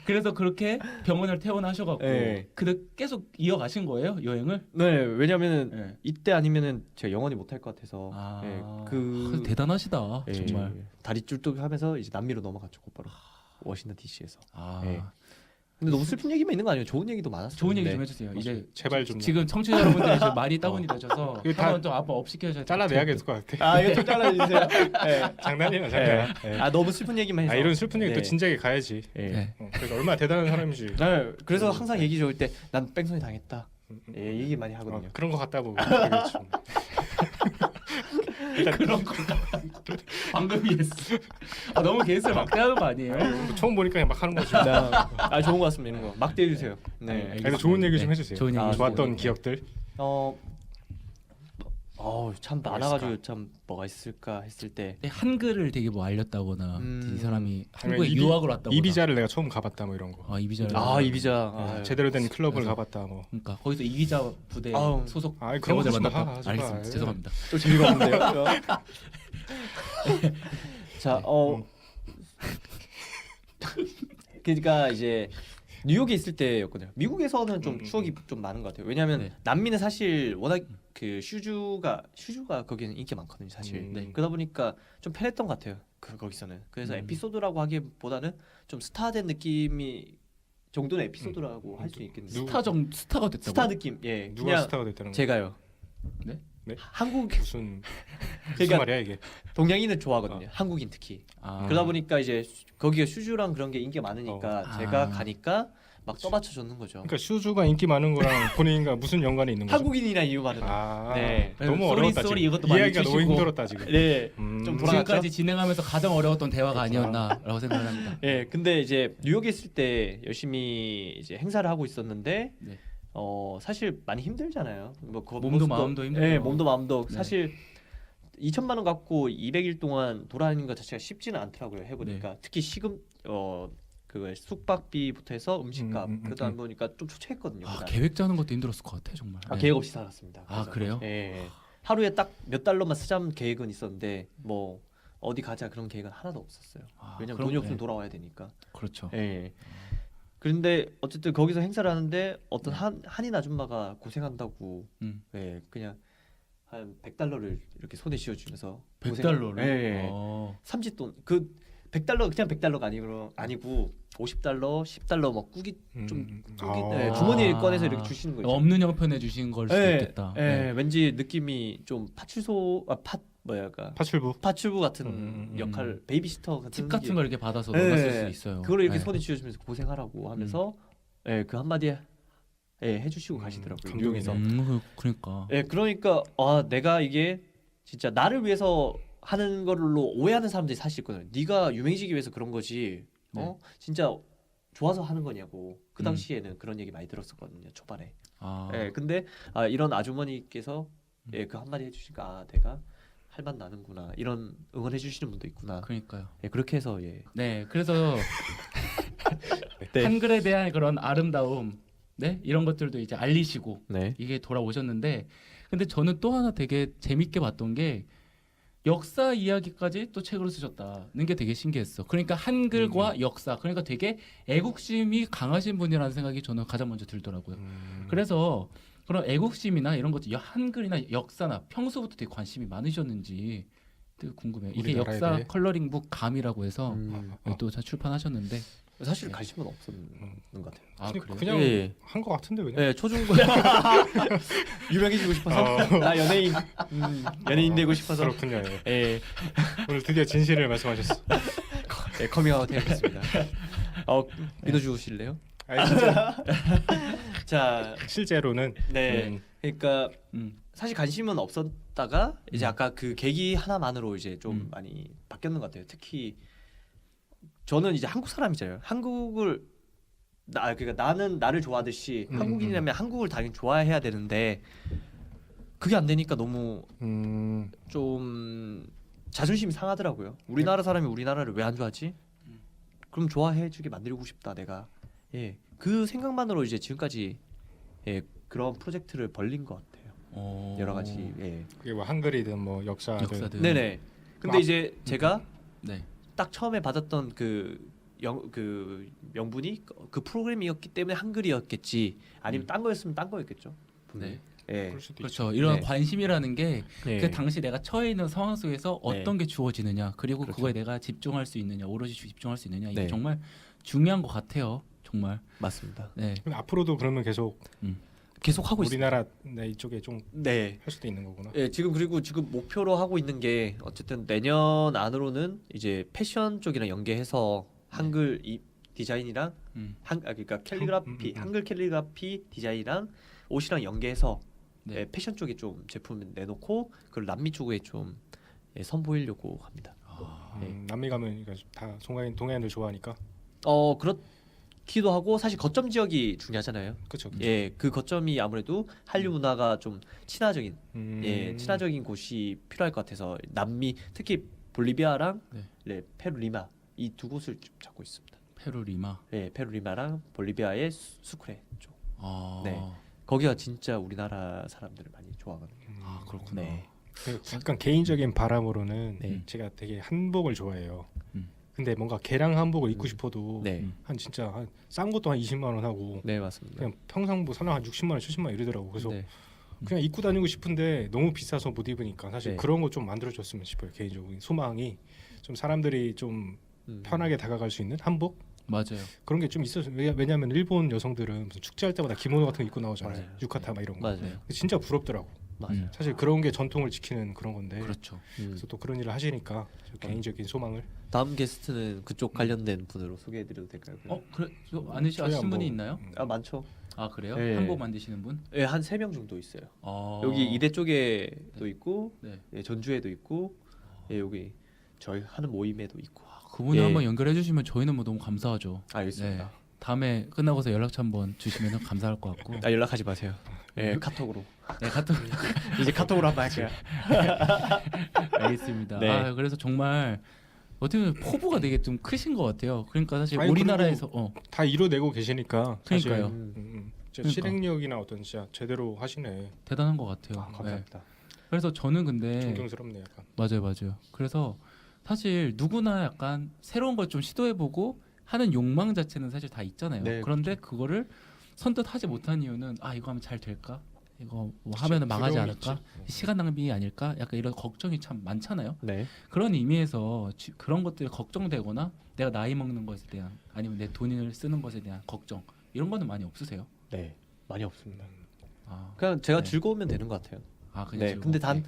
그래서 그렇게 병원을 퇴원하셔갖고 예. 근데 계속 이어가신 거예요 여행을? 네, 왜냐면은 예. 이때 아니면은 제가 영원히 못할 것 같아서 아, 예, 아, 대단하시다 예, 정말. 다리 쭈뚝하면서 이제 남미로 넘어갔죠 곧바로 워싱턴 DC에서. 아, 예. 근데 너무 슬픈 얘기만 있는 거 아니에요? 좋은 얘기도 많았어요. 좋은 얘기 좀 근데. 해주세요. 이제 제발 좀 지금 청취자 여러분들이 지금 말이 다운이 되셔서 이거 다 한번 좀 아빠 업 시켜줘야 잘라내야겠을 것 같아. 아 이거 좀 잘라주세요. 예. 장난이야 장난. 예. 아 너무 슬픈 얘기만 해서. 아 이런 슬픈 얘기 또 네. 진작에 가야지. 예. 네. 그래서 얼마나 대단한 사람이지. 네, 그래서 항상 얘기 좋을 때 난 뺑소니 당했다. 예, 얘기 많이 하거든요. 그런 거 같다고. 그러겠지. 일단 그런 거 방금 이해했어. 아, 너무 게스트를 막대하는 거 아니에요? 뭐 처음 보니까 그냥 막 하는 거지. 아 좋은 것 같습니다. 이런 거 막대 해주세요. 네. 알겠습니다. 아니, 좋은 얘기 좀 네, 해주세요. 좋은 얘기 아, 좋았던 좋은 기억들. 참 뭐가 많아가지고 참 뭐가 있을까 했을 때 한글을 되게 뭐 알렸다거나 이 사람이 한국에 아니면 유학을 왔다거나 이비자를 내가 처음 가봤다 뭐 이런 거. 아 이비자를 이비자. 네, 제대로 된 클럽을 그래서- 가봤다 뭐. 그러니까 거기서 이비자 부대 아우. 소속 아 그런 거 배우들 하지 마. 만났다. 하지 마. 알겠습니다. 죄송합니다. 또 재미가 없는데요. 자, 그러니까 이제 뉴욕에 있을 때였거든요. 미국에서는 좀 추억이 좀 많은 것 같아요. 왜냐하면 네. 남미는 사실 워낙 그 슈즈가 거기는 인기 많거든요, 사실. 네. 그러다 보니까 좀 편했던 것 같아요. 거기서는. 그래서 에피소드라고 하기보다는 좀 스타된 느낌이 정도는 에피소드라고 할 수 있겠네요. 스타가 됐다고. 스타 느낌. 예. 누가 그냥 스타가 됐다는 거? 제가요. 네? 네? 한국 무슨 그러니까 말이야 이게? 동양인을 좋아하거든요. 한국인 특히. 아, 그러다 보니까 이제 거기가 슈즈랑 그런 게 인기가 많으니까 아. 제가 가니까 막 떠받쳐 줬는 거죠. 그러니까 슈즈가 인기 많은 거랑 본인과 무슨 연관이 있는 거죠? 한국인이라 이유 많은. 아, 네. 너무 쏘리, 어려웠다 쏘리 지금. 이것도 많이 이해하기가 너무 주시고. 힘들었다 지금. 네. 좀 돌아갔죠? 지금까지 진행하면서 가장 어려웠던 대화가 아니었나라고 생각합니다. 예, 근데 이제 뉴욕에 있을 때 열심히 이제 행사를 하고 있었는데 네. 사실 많이 힘들잖아요. 뭐 몸도 마음도 힘들죠. 예, 몸도 마음도 네. 사실 2천만 원 갖고 200일 동안 돌아다니는 것 자체가 쉽지는 않더라고요. 해보니까 네. 특히 시급 그거 숙박비부터 해서 음식값 그러다 음. 보니까 좀 초췌했거든요. 아, 그날. 계획 짜는 것도 힘들었을 것 같아 정말. 아, 네. 계획 없이 살았습니다. 아, 그래서. 그래요? 예. 하루에 딱 몇 달러만 쓰자는 계획은 있었는데 뭐 어디 가자 그런 계획은 하나도 없었어요. 아, 왜냐면 그럼- 돈이 없으면 네. 돌아와야 되니까. 그렇죠. 예. 그런데 어쨌든 거기서 행사를 하는데 어떤 한인 아줌마가 고생한다고 예, 그냥 한 100달러를 이렇게 손에 쥐어주면서 100달러를. 예. 어. 삼짓돈 그 100달러 그냥 100달러가 아니고 50달러, 10달러 막 꾸기 좀 네, 주머니에 꺼내서 이렇게 주시는 거 있죠. 없는 형편에 주신 걸 수도 있겠다. 예, 네. 왠지 느낌이 좀 파출부. 파출부 같은 음. 역할, 베이비시터 같은 팁 같은 걸 이렇게 받아서 예, 넣었을 수 있어요. 그걸 이렇게 네. 손에 쥐어주면서 고생하라고 하면서 예, 그 한마디 해주시고 가시더라고요. 감동이네. 뉴욕에서. 그러니까. 예, 그러니까 내가 이게 진짜 나를 위해서 하는 걸로 오해하는 사람들이 사실 있거든요. 네가 유명해지기 위해서 그런 거지. 진짜 좋아서 하는 거냐고. 그 당시에는 그런 얘기 많이 들었었거든요. 초반에. 아, 예, 근데 이런 아주머니께서 그 한마디 해주시니까 내가 할 맛 나는구나. 이런 응원해 주시는 분도 있구나. 그러니까요. 예, 그렇게 해서 예. 네, 그래서 네. 한글에 대한 그런 아름다움, 네 이런 것들도 이제 알리시고 네. 이게 돌아오셨는데, 근데 저는 또 하나 되게 재밌게 봤던 게 역사 이야기까지 또 책으로 쓰셨다는 게 되게 신기했어. 그러니까 한글과 역사, 그러니까 되게 애국심이 강하신 분이라는 생각이 저는 가장 먼저 들더라고요. 그래서 그런 애국심이나 이런 것들, 한글이나 역사나 평소부터 되게 관심이 많으셨는지 되게 궁금해요. 이게 우리나라에 역사 대해? 컬러링북 감이라고 해서 어. 또 출판하셨는데, 사실 관심은 없었는 것 같아요. 아 그래요? 그냥 예. 한 것 같은데 그냥. 네, 초중고 유명해지고 싶어서 나 연예인 되고 싶어서 그렇군요. 예. 예, 오늘 드디어 진실을 말씀하셨어. 예 커밍아웃 해야겠습니다. 믿어주실래요? 아니 진짜 자, 실제로는 네, 그러니까 음. 사실 관심은 없었다가 이제 아까 그 계기 하나만으로 이제 좀 많이 바뀌었는 것 같아요. 특히 저는 이제 한국 사람이잖아요. 한국을 그러니까 나는 나를 좋아하듯이 한국인이라면 한국을 당연히 좋아해야 되는데 그게 안 되니까 너무 좀 자존심이 상하더라고요. 우리나라 사람이 우리나라를 왜 안 좋아하지? 그럼 좋아해주게 만들고 싶다 내가. 예, 그 생각만으로 이제 지금까지 그런 프로젝트를 벌린 것 같아요. 여러 가지. 예. 그게 뭐 한글이든 뭐 역사든. 역사든. 네네. 근데 이제 제가 네. 딱 처음에 받았던 그 명분이 그 프로그램이었기 때문에 한글이었겠지. 아니면 딴 거였으면 딴 거였겠죠. 분명히. 예. 그럴 수도 있죠. 그렇죠. 이런 네. 관심이라는 게 그 네. 당시 내가 처해 있는 상황 속에서 어떤 게 주어지느냐, 그리고 그렇죠. 그거에 내가 집중할 수 있느냐, 오로지 집중할 수 있느냐, 이게 네. 정말 중요한 것 같아요. 정말. 맞습니다. 네. 그럼 앞으로도 그러면 계속 계속 하고 있습니다. 우리나라 네, 이쪽에 좀 할 네. 수도 있는 거구나. 예, 지금 목표로 하고 있는 게 어쨌든 내년 안으로는 이제 패션 쪽이랑 연계해서 한글 디자인이랑 그러니까 캘리그라피 한글 캘리그라피 디자인이랑 옷이랑 연계해서 네. 패션 쪽에 좀 제품을 내놓고 그걸 남미 쪽에 좀 선보이려고 합니다. 남미 가면 그러니까 다 동양인들 좋아하니까. 그렇기도 하고 사실 거점 지역이 중요하잖아요. 그렇죠. 예, 그 거점이 아무래도 한류 문화가 좀 친화적인 친화적인 곳이 필요할 것 같아서 남미 특히 볼리비아랑 페루 리마 이 두 곳을 좀 잡고 있습니다. 페루 리마. 예, 페루 리마랑 볼리비아의 수크레 쪽. 아, 네. 거기가 진짜 우리나라 사람들을 많이 좋아하거든요. 아 그렇구나. 네. 약간 개인적인 바람으로는 네. 제가 되게 한복을 좋아해요. 음. 근데 뭔가 개량 한복을 입고 싶어도 네. 한 진짜 싼 것도 한 20만 원 하고 네, 맞습니다. 그냥 평상복 사면 한 60만 원, 70만 원 이러더라고. 그래서 네. 그냥 입고 다니고 싶은데 너무 비싸서 못 입으니까 사실 네. 그런 거 좀 만들어줬으면 싶어요. 개인적인 소망이 좀 사람들이 좀 편하게 다가갈 수 있는 한복 맞아요. 그런 게 좀 있어서 왜냐하면 일본 여성들은 무슨 축제할 때마다 기모노 같은 거 입고 나오잖아요. 맞아요. 유카타 막 이런 거. 맞아요. 진짜 부럽더라고. 맞아요. 사실 그런 게 전통을 지키는 그런 건데. 그렇죠. 그래서 또 그런 일을 하시니까 저 개인적인 소망을. 다음 게스트는 그쪽 관련된 분으로 소개해드려도 될까요? 그럼? 그래? 아시는 저희야 분이 뭐, 있나요? 많죠. 아 그래요? 네. 한복 만드시는 분? 예, 한 3명 정도 있어요. 아. 여기 이대 쪽에도 있고 네. 예, 전주에도 있고 예, 여기 저희 하는 모임에도 있고. 그분을 예. 한번 연결해 주시면 저희는 뭐 너무 감사하죠. 알겠습니다. 네. 다음에 끝나고서 연락처 한번 주시면 감사할 것 같고. 연락하지 마세요. 예, 카톡으로. 네, 카톡. 이제 카톡으로 한번 할게요. 알겠습니다. 네. 그래서 정말 어떻게 보면 포부가 되게 좀 크신 것 같아요. 그러니까 사실 아니, 우리나라에서 다 이뤄내고 계시니까 사실 그러니까요. 진짜 그러니까. 실행력이나 어떤 진짜 제대로 하시네. 대단한 것 같아요. 네. 감사합니다. 그래서 저는 근데 존경스럽네 약간. 맞아요. 그래서 사실 누구나 약간 새로운 걸 좀 시도해보고 하는 욕망 자체는 사실 다 있잖아요. 네, 그런데 그거를 선뜻 하지 못한 이유는 이거 하면 잘 될까? 이거 뭐 그치, 하면은 망하지 두려움이 않을까? 있지. 시간 낭비 아닐까? 약간 이런 걱정이 참 많잖아요. 네. 그런 의미에서 그런 것들이 걱정되거나 내가 나이 먹는 것에 대한 아니면 내 돈을 쓰는 것에 대한 걱정 이런 거는 많이 없으세요? 네. 많이 없습니다. 아, 그냥 제가 네. 즐거우면 되는 것 같아요. 그냥 네. 즐거워. 근데 단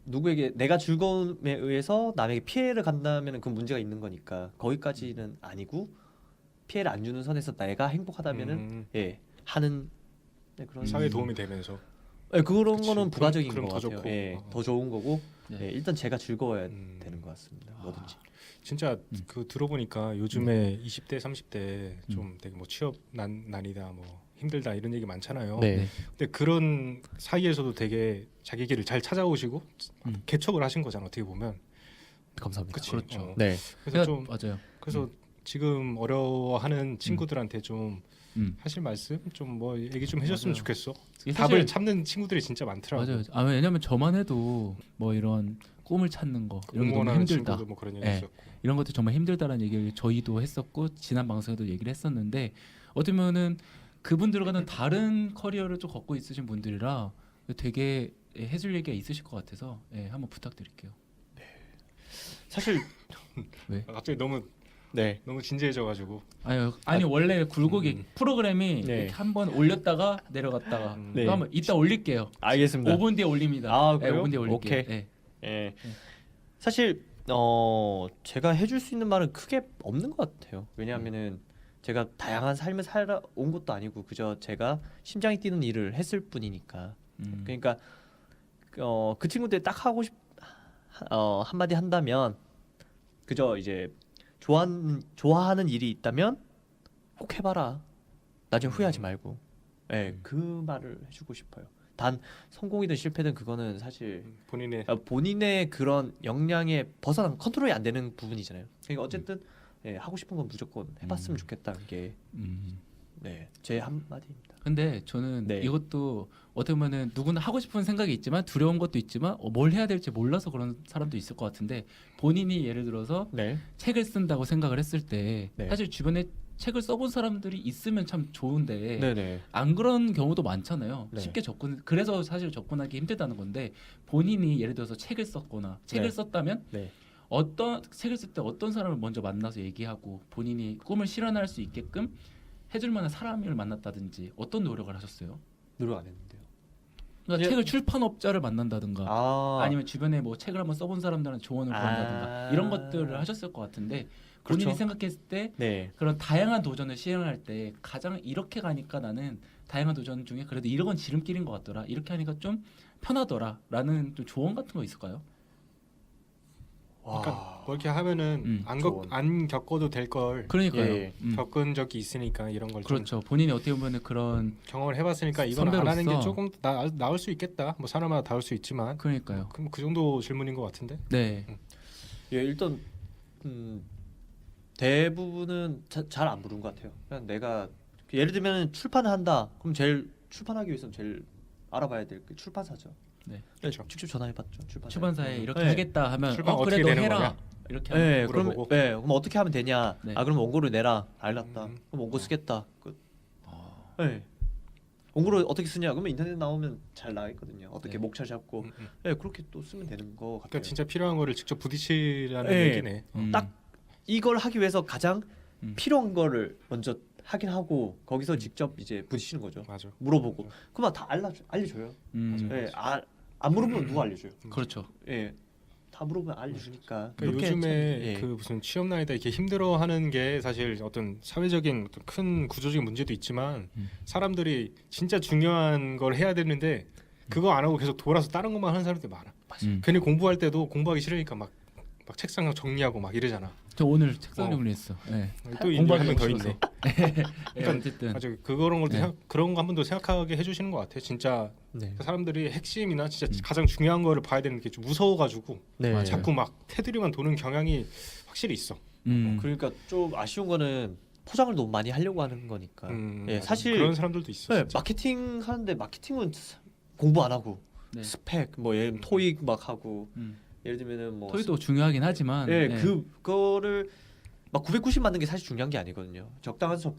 누구에게 내가 즐거움에 의해서 남에게 피해를 간다면 그 문제가 있는 거니까 거기까지는 아니고 피해를 안 주는 선에서 내가 행복하다면은 하는 그런 사회에 도움이 되면서 그런 그치. 거는 부가적인 그럼 것 더 같아요. 좋고. 더 좋은 거고 네. 일단 제가 즐거워야 음. 되는 것 같습니다. 뭐든지. 진짜 그 들어보니까 요즘에 20대 30대 좀 되게 뭐 취업 난이다 뭐 힘들다 이런 얘기 많잖아요. 네. 근데 그런 사이에서도 되게 자기 길을 잘 찾아오시고 개척을 하신 거잖아 어떻게 보면. 감사합니다. 그치? 그렇죠. 네. 그래서 좀 맞아요. 그래서 지금 어려워하는 친구들한테 좀 음. 하실 말씀 좀 뭐 얘기 좀 해줬으면 맞아요. 좋겠어. 이게 답을 사실- 찾는 친구들이 진짜 많더라고. 맞아요. 왜냐면 저만 해도 뭐 이런 꿈을 찾는 거 이런 게 너무 응원하는 힘들다. 친구도 뭐 그런 얘기 네. 있었고. 이런 것도 정말 힘들다라는 얘기를 저희도 했었고 지난 방송에도 얘기를 했었는데 어떻게 보면은 그분들과는 다른 커리어를 좀 걷고 있으신 분들이라 되게 해줄 얘기가 있으실 것 같아서 한번 부탁드릴게요. 사실 갑자기 너무 네. 진지해져가지고. 아니 원래 굴곡이 프로그램이 네. 이렇게 한번 올렸다가 내려갔다가 네. 또 한번 이따 올릴게요. 알겠습니다. 5분 뒤에 올립니다. 아, 그래요? 5분 뒤에 올릴게요. 오케이. 네. 예. 사실 제가 해줄 수 있는 말은 크게 없는 것 같아요. 왜냐하면은 제가 다양한 삶을 살아온 것도 아니고 그저 제가 심장이 뛰는 일을 했을 뿐이니까. 그러니까 그 친구들 딱 하고 한마디 한다면 그저 이제 좋아하는 일이 있다면 꼭 해봐라. 나중에 후회하지 말고. 예, 그 말을 해주고 싶어요. 단 성공이든 실패든 그거는 사실 본인의 그런 역량에 벗어난 컨트롤이 안 되는 부분이잖아요. 그러니까 어쨌든 하고 싶은 건 무조건 해봤으면 좋겠다는 게 제 한마디입니다. 근데 저는 네. 이것도 어떻게 보면은 누구나 하고 싶은 생각이 있지만 두려운 것도 있지만 뭘 해야 될지 몰라서 그런 사람도 있을 것 같은데 본인이 예를 들어서 네. 책을 쓴다고 생각을 했을 때 네. 사실 주변에 책을 써본 사람들이 있으면 참 좋은데 네네. 안 그런 경우도 많잖아요. 네. 쉽게 그래서 사실 접근하기 힘들다는 건데 본인이 예를 들어서 책을 썼거나 책을 네. 썼다면 네. 어떤 책을 쓸 때 어떤 사람을 먼저 만나서 얘기하고 본인이 꿈을 실현할 수 있게끔 해줄 만한 사람을 만났다든지 어떤 노력을 하셨어요? 노력 안 했는데요. 그러니까 예. 책을 출판업자를 만난다든가 아, 아니면 주변에 뭐 책을 한번 써본 사람들한테 조언을 구한다든가 이런 것들을 하셨을 것 같은데 본인이 그렇죠. 생각했을 때 네. 그런 다양한 도전을 시행할 때 가장 이렇게 가니까 나는 다양한 도전 중에 그래도 이런 건 지름길인 것 같더라 이렇게 하니까 좀 편하더라라는 좀 조언 같은 거 있을까요? 그러니까 뭐 이렇게 하면은 조언. 안 겪어도 될 걸 그러니까요. 예. 겪은 적이 있으니까 이런 걸 좀 그렇죠. 본인이 어떻게 보면은 그런 경험을 해봤으니까 이건 안 하는 게 선배로서. 조금 나을 수 있겠다. 뭐 사람마다 다를 수 있지만 그러니까요. 그럼 그 정도 질문인 것 같은데. 네. 예, 일단 대부분은 잘 안 부른 것 같아요. 그냥 내가 예를 들면 출판을 한다. 그럼 제일 출판하기 위해서는 제일 알아봐야 될 게 출판사죠. 네. 그렇죠. 직접 전화해봤죠. 출판사에 이렇게 네. 하겠다 하면 출판 어떻게 그래 너 되는 해라 거냐? 이렇게 하면 네, 그럼 물어보고. 그럼 어떻게 하면 되냐? 네. 그럼 원고를 내라. 알았다. 음. 그럼 원고 쓰겠다. 끝. 네. 원고를 어떻게 쓰냐? 그러면 인터넷 나오면 잘 나있거든요. 어떻게 네. 목차 잡고. 네, 그렇게 또 쓰면 되는 거 같아요. 그러니까 진짜 필요한 거를 직접 부딪히라는 네. 얘기네. 딱 이걸 하기 위해서 가장 음. 필요한 거를 먼저 하긴 하고 거기서 직접 이제 부딪히는 거죠. 맞아. 물어보고. 그러면 다 알려줘요. 예, 안 물어보면 누가 알려줘요? 그렇죠. 예, 다 물어보면 알려주니까. 그러니까 그렇게 요즘에 참, 예. 그 무슨 취업 난이다 이렇게 힘들어하는 게 사실 어떤 사회적인 어떤 큰 구조적인 문제도 있지만 사람들이 진짜 중요한 걸 해야 되는데 그거 안 하고 계속 돌아서 다른 것만 하는 사람들이 많아. 괜히 공부할 때도 공부하기 싫으니까 막 책상 정리하고 막 이러잖아. 저 오늘 책상 정리했어. 네. 또 공부하기 한명 더 싫어서. 있네. 그러니까 어쨌든 맞아. 그런 걸 네. 그런 거 한 번 더 생각하게 해주시는 것 같아. 진짜 네. 사람들이 핵심이나 진짜 가장 중요한 거를 봐야 되는 게 좀 무서워가지고 네. 자꾸 막 테두리만 도는 경향이 확실히 있어. 그러니까 좀 아쉬운 거는 포장을 너무 많이 하려고 하는 거니까. 예, 맞아. 사실 그런 사람들도 있어. 네, 진짜. 마케팅 하는데 마케팅은 공부 안 하고 네. 스펙 뭐 예를 들면 토익 막 하고 음. 예를 들면은 뭐 토이도 중요하긴 하지만 예, 네. 그거를 막 990 맞는 게 사실 중요한 게 아니거든요. 적당한 그죠.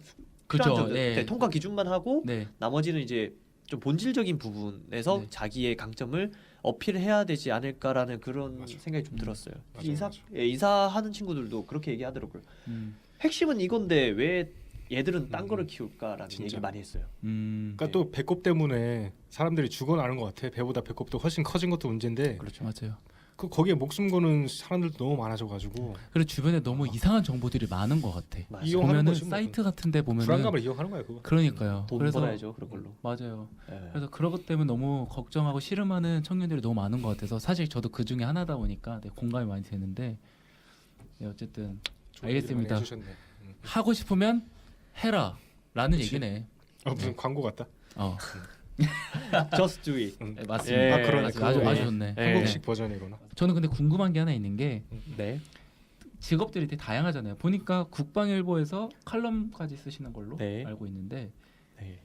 필요한 정도 예. 통과 기준만 하고 네. 나머지는 이제 좀 본질적인 부분에서 네. 자기의 강점을 어필해야 되지 않을까라는 그런 맞아. 생각이 좀 들었어요. 맞아, 인사 맞아. 예, 인사하는 친구들도 그렇게 얘기하더라고요. 핵심은 이건데 왜 얘들은 딴 거를 키울까라는 진짜. 얘기 많이 했어요. 그러니까 네. 또 배꼽 때문에 사람들이 죽어나는 것 같아. 배보다 배꼽도 훨씬 커진 것도 문제인데 그렇죠. 맞아요. 그 거기에 목숨 거는 사람들도 너무 많아져가지고 그리고 주변에 너무 이상한 정보들이 많은 것 같아. 맞아요. 이용하는 보면은 거지 뭐. 사이트 같은데 보면은 불안감을 이용하는 거야 그거. 그러니까요. 돈 그래서 벌어야죠 그런 걸로. 맞아요. 예. 그래서 그런 것 때문에 너무 걱정하고 씨름하는 청년들이 너무 많은 것 같아서 사실 저도 그 중에 하나다 보니까 네, 공감이 많이 되는데 네, 어쨌든 좋은 얘기 알겠습니다. 많이 해주셨네. 하고 싶으면 해라라는 그치. 얘기네. 무슨 광고 같다. Just do it. 네, 맞습니다. 예, 그러네. 맞습니다. 아주 그거. 아주 좋네. 예. 한국식 버전이구나. 저는 근데 궁금한 게 하나 있는 게 네. 직업들이 되게 다양하잖아요. 보니까 국방일보에서 칼럼까지 쓰시는 걸로 네. 알고 있는데 네.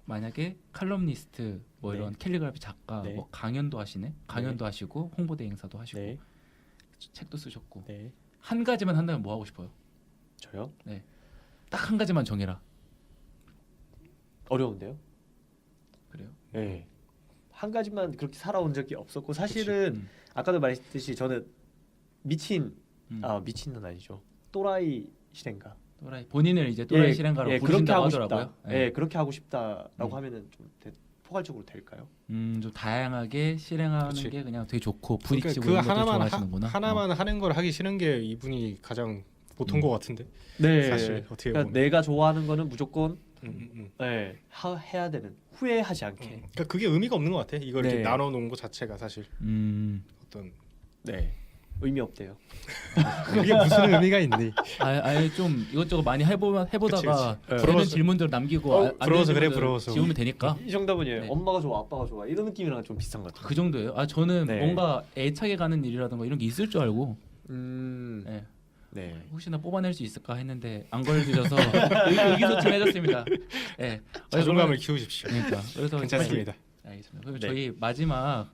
만약에 칼럼니스트 뭐 네. 이런 캘리그라피 작가 네. 뭐 강연도 하시네. 강연도 하시고 홍보대 행사도 하시고 네. 책도 쓰셨고 네. 한 가지만 한다면 뭐 하고 싶어요? 저요? 딱 한 가지만 정해라. 어려운데요? 그래요? 네. 한 가지만 그렇게 살아온 적이 없었고 사실은 음. 아까도 말했듯이 저는 미친 음. 미친은 아니죠. 또라이 실행가. 또라이 본인을 이제 또라이 실행가로 그렇게 부르신다고 하고 하더라고요. 싶다. 예, 그렇게 하고 싶다라고 음. 하면은 좀 포괄적으로 될까요? 좀 다양하게 실행하는 그치. 게 그냥 되게 좋고 그러니까 부딪히고 그 이런 것도 하나만 좋아하시는구나. 하나만 하는 걸 하기 싫은 게 이분이 가장 보통 것 같은데. 네. 사실 어떻게 그러니까 보면. 내가 좋아하는 거는 무조건 음. 해야 되는 후회하지 않게. 그러니까 그게 의미가 없는 것 같아. 이걸 네. 이렇게 나눠 놓은 것 자체가 사실 어떤 네. 의미 없대요. 그게 무슨 의미가 있니? 아예 좀 이것저것 많이 해보다가 그치. 되는 부러워서- 질문들 남기고 어, 안 되는 부러워서 그래, 질문들 부러워서. 지우면 되니까 이 정답은요. 네. 엄마가 좋아, 아빠가 좋아 이런 느낌이랑 좀 비슷한 것 같아요. 그 정도예요. 저는 네. 뭔가 애착에 가는 일이라든가 이런 게 있을 줄 알고 네. 네. 혹시나 뽑아낼 수 있을까 했는데 안 걸려주셔서 의기소침해졌습니다. 네. 자존감을 키우십시오. 그러니까 그래서 괜찮습니다. 알겠습니다. 그럼 네. 저희 마지막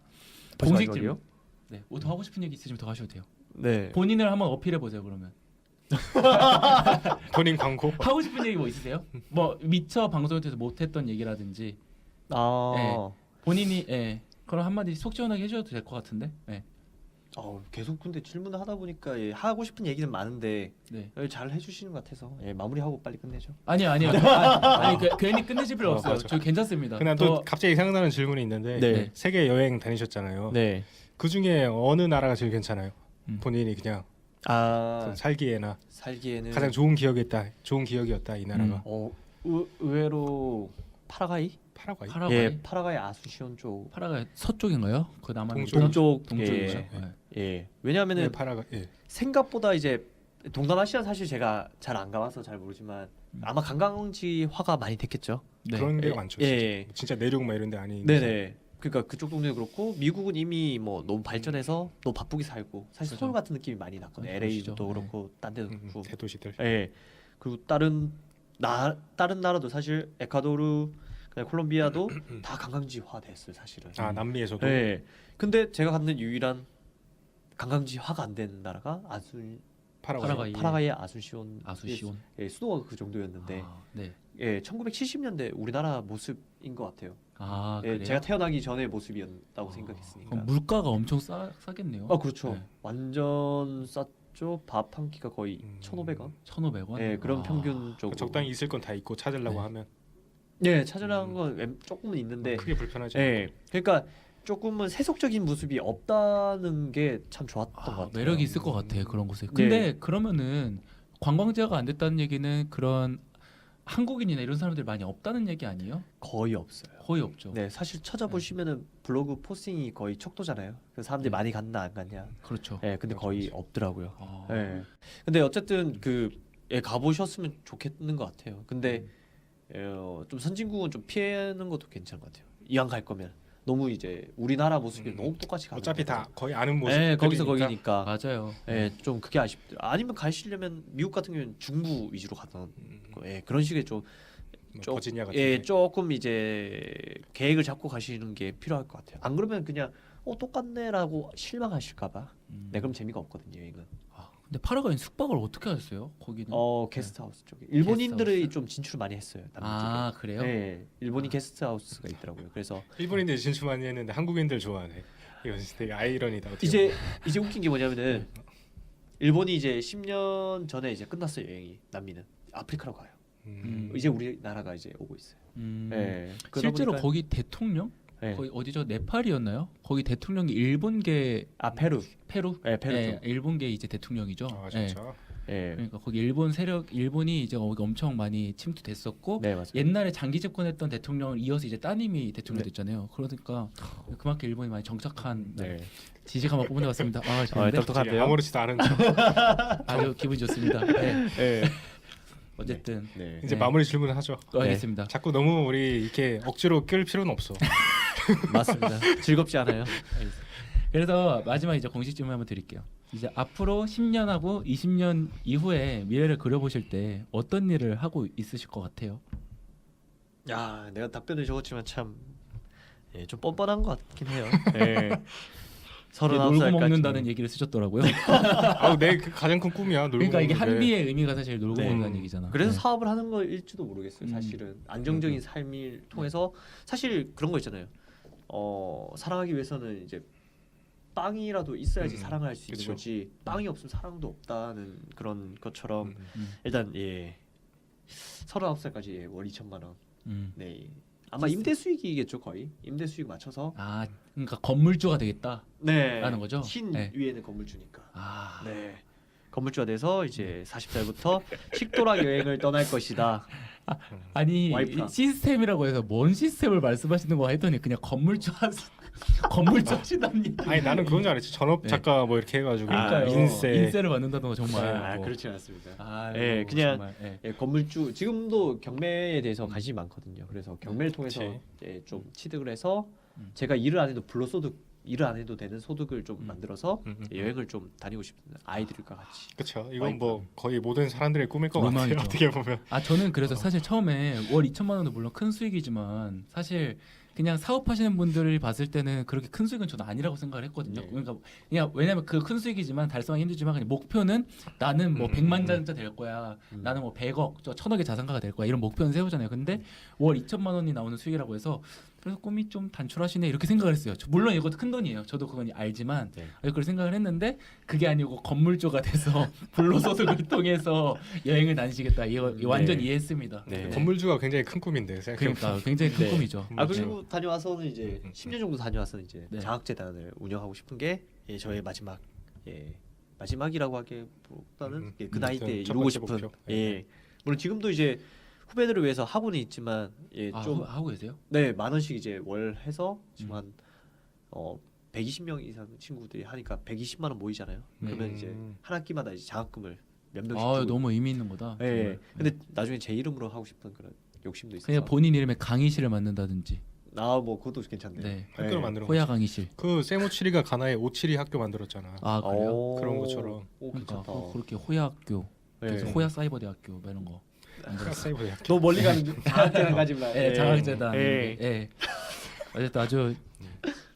벌써 공식 마지막이에요? 질문. 네. 뭐 더 하고 싶은 얘기 있으시면 더 하셔도 돼요. 네. 본인을 한번 어필해 보세요. 그러면 본인 광고. 하고 싶은 얘기 뭐 있으세요? 뭐 미처 방송에 대해서 못했던 얘기라든지 본인이 그럼 한마디 속 시원하게 해줘도 될 것 같은데. 네. 계속 근데 질문을 하다 보니까 하고 싶은 얘기는 많은데 네. 잘 해주시는 것 같아서 마무리하고 빨리 끝내죠. 아니요. 괜히 끝내실 필요 없어요. 맞아. 저 괜찮습니다. 그냥 또 갑자기 생각나는 질문이 있는데 네. 세계 여행 다니셨잖아요. 네. 그 중에 어느 나라가 제일 괜찮아요? 본인이 그냥 살기에나 살기에는 가장 좋은 기억이었다 이 나라가. 의외로 파라과이? 파라과이. 파라과이. 파라과이 아순시온 쪽. 파라과이 서쪽인가요? 그 남한 동쪽. 동쪽이죠. 왜냐하면은 파라과이. 생각보다 이제 동남아시아 사실 제가 잘 안 가봐서 잘 모르지만 아마 관광지화가 많이 됐겠죠. 네. 그런 데가 많죠. 진짜 내륙 막 이런 데 아닌. 네네. 그러니까 그쪽 동네도 그렇고 미국은 이미 뭐 너무 발전해서 너무 바쁘게 살고 사실 그죠. 서울 같은 느낌이 많이 났거든요. 그죠. LA도 그렇고 딴 데도 그렇고. 대도시들. 그리고 다른 나라도 사실 에콰도르, 그냥 콜롬비아도 다 관광지화 됐어요 사실은. 남미에서도. 근데 제가 갔는 유일한 관광지화가 안 된 나라가 파라과이. 파라과이의 아순시온. 아수시온. 수도가 그 정도였는데. 네. 1970년대 우리나라 모습인 것 같아요. 그래요? 제가 태어나기 전의 모습이었다고 생각했으니까. 그럼 물가가 엄청 싸겠네요. 그렇죠. 네. 완전 쌌죠. 밥 한 끼가 거의 1,500원. 1,500원. 그런 평균 쪽으로. 적당히 있을 건 다 있고 찾으려고 하면 찾으라는 건 조금은 있는데. 크게 불편하지. 그러니까 조금은 세속적인 모습이 없다는 게 참 좋았던 것 같아요. 매력이 있을 것 같아 그런 곳에. 근데 그러면은 관광지화가 안 됐다는 얘기는 그런 한국인이나 이런 사람들이 많이 없다는 얘기 아니에요? 거의 없어요. 거의 없죠. 네, 사실 찾아보시면은 블로그 포스팅이 거의 척도잖아요. 그래서 사람들이 많이 갔나 안 갔냐. 그렇죠. 근데 거의 없더라고요. 아, 근데 어쨌든 가보셨으면 좋겠는 것 같아요. 근데 좀 선진국은 좀 피하는 것도 괜찮은 것 같아요. 이왕 갈 거면 너무 이제 우리나라 모습이 음. 너무 똑같이 가는 어차피 거죠. 다 거의 아는 모습. 네, 거기서 거기니까. 맞아요. 예, 좀 그게 아쉽다. 아니면 가시려면 미국 같은 경우는 중부 위주로 가던 예, 그런 식의 좀 좀- 버지니아 같은. 예, 조금 이제 계획을 잡고 가시는 게 필요할 것 같아요. 안 그러면 그냥 똑같네라고 실망하실까봐. 네, 그럼 재미가 없거든요, 여행은. 근데 파라과이는 숙박을 어떻게 하셨어요? 거기는? 게스트하우스 쪽에 일본인들이 게스트하우스? 좀 진출 많이 했어요. 남미 아 쪽에. 그래요? 네, 일본인 게스트하우스가 있더라고요. 그래서 일본인들 진출 많이 했는데 한국인들 좋아하네. 이거 진짜 되게 아이러니다. 어떻게 이제 웃긴 게 뭐냐면은 일본이 이제 10년 전에 이제 끝났어요 여행이. 남미는 아프리카로 가요. 이제 우리나라가 이제 오고 있어요. 네, 그러다 실제로 보니까- 거기 대통령 네. 거기 어디죠? 네팔이었나요? 거기 대통령이 일본계 페루. 페루? 네, 페루 예, 쪽. 일본계 이제 대통령이죠. 아 예. 진짜. 예. 그러니까 거기 일본 세력 일본이 이제 거기 엄청 많이 침투됐었고 네, 맞아요. 옛날에 장기 집권했던 대통령을 이어서 이제 따님이 대통령 네. 됐잖아요. 그러니까 그만큼 일본이 많이 정착한 네. 지식 한번 뽑아봤습니다. 아 좋은데 똑똑한데요? 아무렇지도 않은 척. 아주 기분 좋습니다. 네. 네. 어쨌든 네. 이제 네. 마무리 질문을 하죠. 알겠습니다. 자꾸 너무 우리 이렇게 억지로 끌 필요는 없어. 맞습니다. 즐겁지 않아요? 그래서 마지막 이제 공식 질문 한번 드릴게요. 이제 앞으로 10년하고 20년 이후에 미래를 그려보실 때 어떤 일을 하고 있으실 것 같아요? 야, 내가 답변을 적었지만 참 예, 좀 뻔뻔한 것 같긴 해요. 예. 놀고 39살까지 먹는다는 얘기를 쓰셨더라고요. 내 가장 큰 꿈이야. 놀고 그러니까 이게 먹는 게. 한비의 의미가 사실 놀고 네. 먹는다는 얘기잖아. 그래서 네. 사업을 하는 거일지도 모르겠어요. 사실은 안정적인 삶을 통해서 사실 그런 거 있잖아요. 사랑하기 위해서는 이제 빵이라도 있어야지 사랑을 할 수 있는 그쵸. 거지. 빵이 없으면 사랑도 없다는 그런 것처럼 음. 일단 예 39살까지 월 2천만 원. 음. 네. 아마 임대 수익이겠죠 거의. 임대 수익 맞춰서. 아 그러니까 건물주가 되겠다. 네. 라는 거죠? 흰 네. 위에는 건물주니까. 아 네. 건물주가 돼서 이제 40살부터 식도락 여행을 떠날 것이다. 아니 와이프랑. 이 시스템이라고 해서 뭔 시스템을 말씀하시는 거 했더니 그냥 건물주 건물주 하시다니. 아니 나는 그건 줄 알았지. 전업 네. 작가 뭐 이렇게 해가지고 그러니까요. 인세. 인세를 받는다던가 정말. 아, 뭐. 그렇지 않습니다. 아, 예, 그냥 정말, 예. 예, 건물주 지금도 경매에 대해서 관심이 많거든요. 그래서 경매를 통해서 그치. 예, 좀 취득을 해서 음. 제가 일을 안 해도 불로소득 일을 안 해도 되는 소득을 좀 만들어서 예, 음. 여행을 좀 다니고 싶은 아이들과 같이. 그렇죠. 이건 뭐 거의 모든 사람들의 꿈일 것 같아요. 로망이죠. 어떻게 보면. 아 저는 그래서 사실 처음에 월 2천만 원도 물론 큰 수익이지만 사실 그냥 사업하시는 분들을 봤을 때는 그렇게 큰 수익은 저는 아니라고 생각을 했거든요. 네. 그러니까 그냥 왜냐면 그 큰 수익이지만 달성하기 힘들지만 그냥 목표는 나는 뭐 100만 자자 될 거야. 나는 뭐 100억, 1000억의 자산가가 될 거야. 이런 목표는 세우잖아요. 근데 월 2천만 원이 나오는 수익이라고 해서 그래서 꿈이 좀 단출하시네 이렇게 생각을 했어요. 물론 이것도 큰 돈이에요. 저도 그건 알지만 네. 그걸 생각을 했는데 그게 아니고 건물주가 돼서 불로소득을 통해서 여행을 다니시겠다. 이거 완전 네. 이해했습니다. 네. 건물주가 굉장히 큰 꿈인데 생각해보면. 그러니까 굉장히 큰 네. 꿈이죠. 아 그리고 다녀와서는 이제 음. 10년 정도 다녀와서 이제 네. 장학재단을 운영하고 싶은 게 예, 저의 마지막 마지막이라고 하기보다는 예, 그 나이 때 첫 이루고 번째 싶은 목표. 예 물론 지금도 이제 후배들을 위해서 학원이 있지만 예, 아, 좀 하고 계세요? 네, 만 원씩 이제 월 해서 지금 한 120명 이상 친구들이 하니까 120만 원 모이잖아요. 그러면 음. 이제 한 학기마다 이제 장학금을 몇 명씩 아, 주고. 너무 의미 있는 거다. 예. 정말. 근데 나중에 제 이름으로 하고 싶은 그런 욕심도 있어서. 그냥 본인 이름에 강의실을 만든다든지. 뭐 그것도 괜찮네요. 네. 학교를 예. 만들어. 호야 강의실. 그 세모치리가 가나에 오치리 학교 만들었잖아. 아 그래요? 오, 그런 것처럼. 오, 그러니까 괜찮다. 그렇게 호야 학교, 그래서 예. 호야 사이버 대학교 뭐 이런 거. 세이브 학교. 너 멀리 가는 장학재단 가지 마. 예, 장학재단. 예. 예. 어쨌든 아주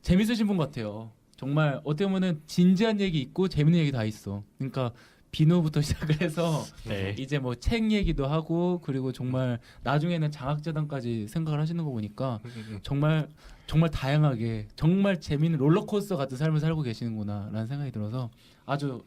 재밌으신 분 같아요. 정말 어떻게 보면은 진지한 얘기 있고 재밌는 얘기 다 있어. 그러니까 비누부터 시작을 해서 네. 이제 뭐 책 얘기도 하고 그리고 정말 나중에는 장학재단까지 생각을 하시는 거 보니까 정말 다양하게 정말 재밌는 롤러코스터 같은 삶을 살고 계시는구나라는 생각이 들어서 아주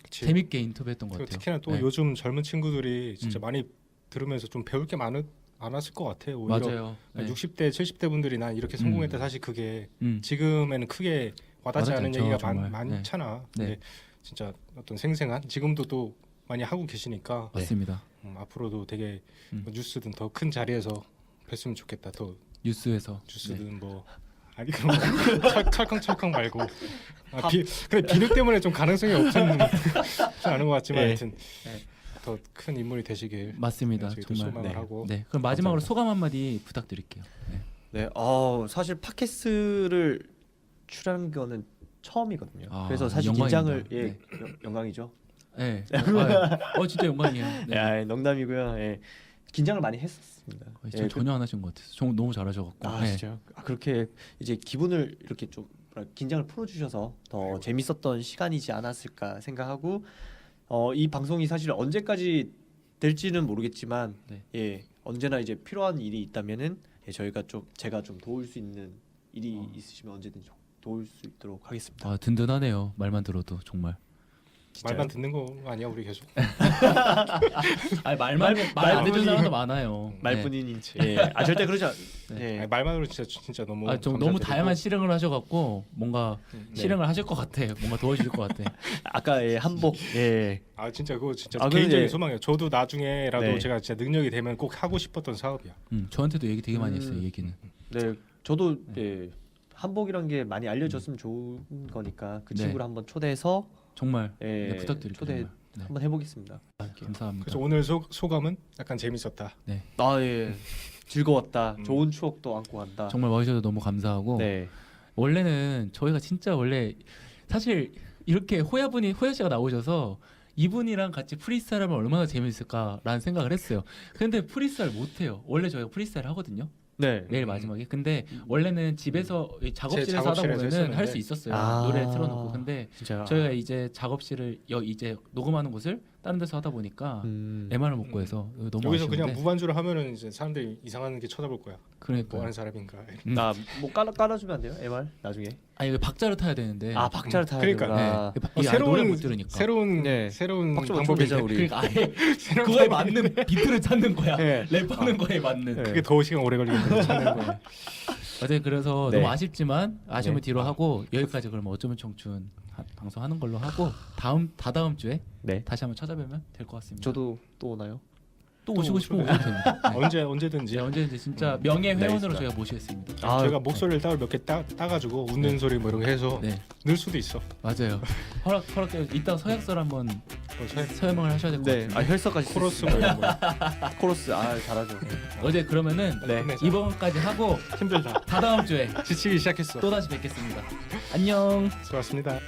그치. 재밌게 인터뷰했던 것 그리고 같아요. 특히나 또 네. 요즘 젊은 친구들이 진짜 많이 들으면서 좀 배울 게 많았을 것 같아요. 오히려 맞아요. 네. 60대, 70대 분들이 난 이렇게 성공했다. 사실 그게 지금에는 크게 와닿지 와닿지 않은 않죠, 얘기가 정말. 많잖아. 네. 근데 진짜 어떤 생생한 지금도 또 많이 하고 계시니까 맞습니다. 앞으로도 되게 음. 뭐 뉴스든 더 큰 자리에서 뵀으면 좋겠다. 더 뉴스에서 뉴스든 뭐 아니 그런 거 철컹철컹 말고 그래 비누 때문에 좀 가능성이 없지는 않은 것 같지만 네. 하여튼 더 큰 인물이 되시길 맞습니다. 저희도 정말. 소망을 네. 하고 네. 그럼 마지막으로 감사합니다. 소감 한마디 부탁드릴게요. 네. 네, 사실 팟캐스트를 출연한 거는 처음이거든요. 아, 그래서 사실 영광입니다. 긴장을 네. 영광이죠. 네. 진짜 영광이에요. 네. 농담이고요. 예. 긴장을 많이 했었습니다. 예, 전혀 안 하신 것 같아요. 너무 잘하셔갖고. 네. 진짜요? 그렇게 이제 기분을 이렇게 좀 긴장을 풀어주셔서 더 재밌었던 시간이지 않았을까 생각하고 이 방송이 사실 언제까지 될지는 모르겠지만 네. 예 언제나 이제 필요한 일이 있다면은 제가 좀 도울 수 있는 일이 있으시면 언제든지 도울 수 있도록 하겠습니다. 아, 든든하네요. 말만 들어도 정말. 말만 듣는 거 아니야 우리 계속. 아니 말안 해주는 사람도 많아요. 말뿐인지. 예. 절대 그러지 않. 네. 예. 아니, 말만으로 진짜 너무 좀 너무 감사드리고. 다양한 실행을 하셔갖고 뭔가 네. 실행을 하실 것 같아요. 뭔가 도와주실 것 같아. 아까 한복. 예. 아 진짜 그거 진짜 아, 개인적인 네. 소망이에요. 저도 나중에라도 네. 제가 진짜 능력이 되면 꼭 하고 싶었던 사업이야. 저한테도 얘기 되게 많이 했어요. 얘기는. 네. 저도 예. 한복이란 게 많이 알려졌으면 좋은 거니까 그 네. 친구를 한번 초대해서 정말 예. 네, 부탁드릴게요. 초대 정말. 네. 한번 해보겠습니다. 감사합니다. 그래서 오늘 소감은 약간 재밌었다. 예. 즐거웠다. 음. 좋은 추억도 안고 간다. 정말 와주셔서 너무 감사하고 네. 원래는 저희가 진짜 원래 사실 이렇게 호야 씨가 나오셔서 이분이랑 같이 프리스타일 하면 얼마나 재밌을까라는 생각을 했어요. 근데 프리스타일 못해요. 원래 저희가 프리스타일 하거든요. 네. 매일 마지막에. 근데 원래는 집에서 이 작업실에서 하다 작업실에서 보면은 할 했었는데. 수 있었어요. 아. 노래 틀어놓고. 근데 진짜 저희가 이제 작업실을 이제 녹음하는 곳을 다른 데서 하다 보니까 MR을 못 구해서 너무 여기서 아쉬운데. 그냥 무반주로 하면은 이제 사람들이 이상한 게 쳐다볼 거야. 그러니까 뭐 하는 사람인가. 나뭐 깔아주면 안 돼요? MR 나중에. 아니 왜 박자를 타야 되는데. 박자를 타야 그러니까. 되구나. 노래 못 들으니까. 새로운 네. 새로운 박자 방법이 맞추면 되죠, 우리. 그러니까 아예 그거에 맞는 비트를 찾는 거야. 네. 랩하는 거에 맞는. 네. 그게 더 시간 오래 걸리겠는데 찾는 거야. 어제 그래서 네. 너무 아쉽지만 아쉬움을 네. 뒤로 하고 여기까지 그러면 어쩌면 청춘 방송하는 걸로 하고 다다음 주에 네. 다시 한번 찾아뵈면 될 것 같습니다. 저도 또 오나요? 또 오시고 싶으면 오셔도 됩니다. 네. 언제든지. 언제든지 진짜 명예 네, 회원으로 진짜. 저희가 모시겠습니다. 저희가 목소리를 몇 개 따가지고 웃는 네. 소리 뭐 이런 거 해서 네, 늘 수도 있어. 맞아요. 허락 이따 서약설 한번 서명을 하셔야 될 것 네. 같은데. 혈서까지 코러스 뭐 이런 거. 코러스 잘하죠. 어제 그러면은 네. 끝내자. 이번까지 하고 힘들다. 다다음 주에 지치기 시작했어. 또 다시 뵙겠습니다. 안녕. 수고하셨습니다.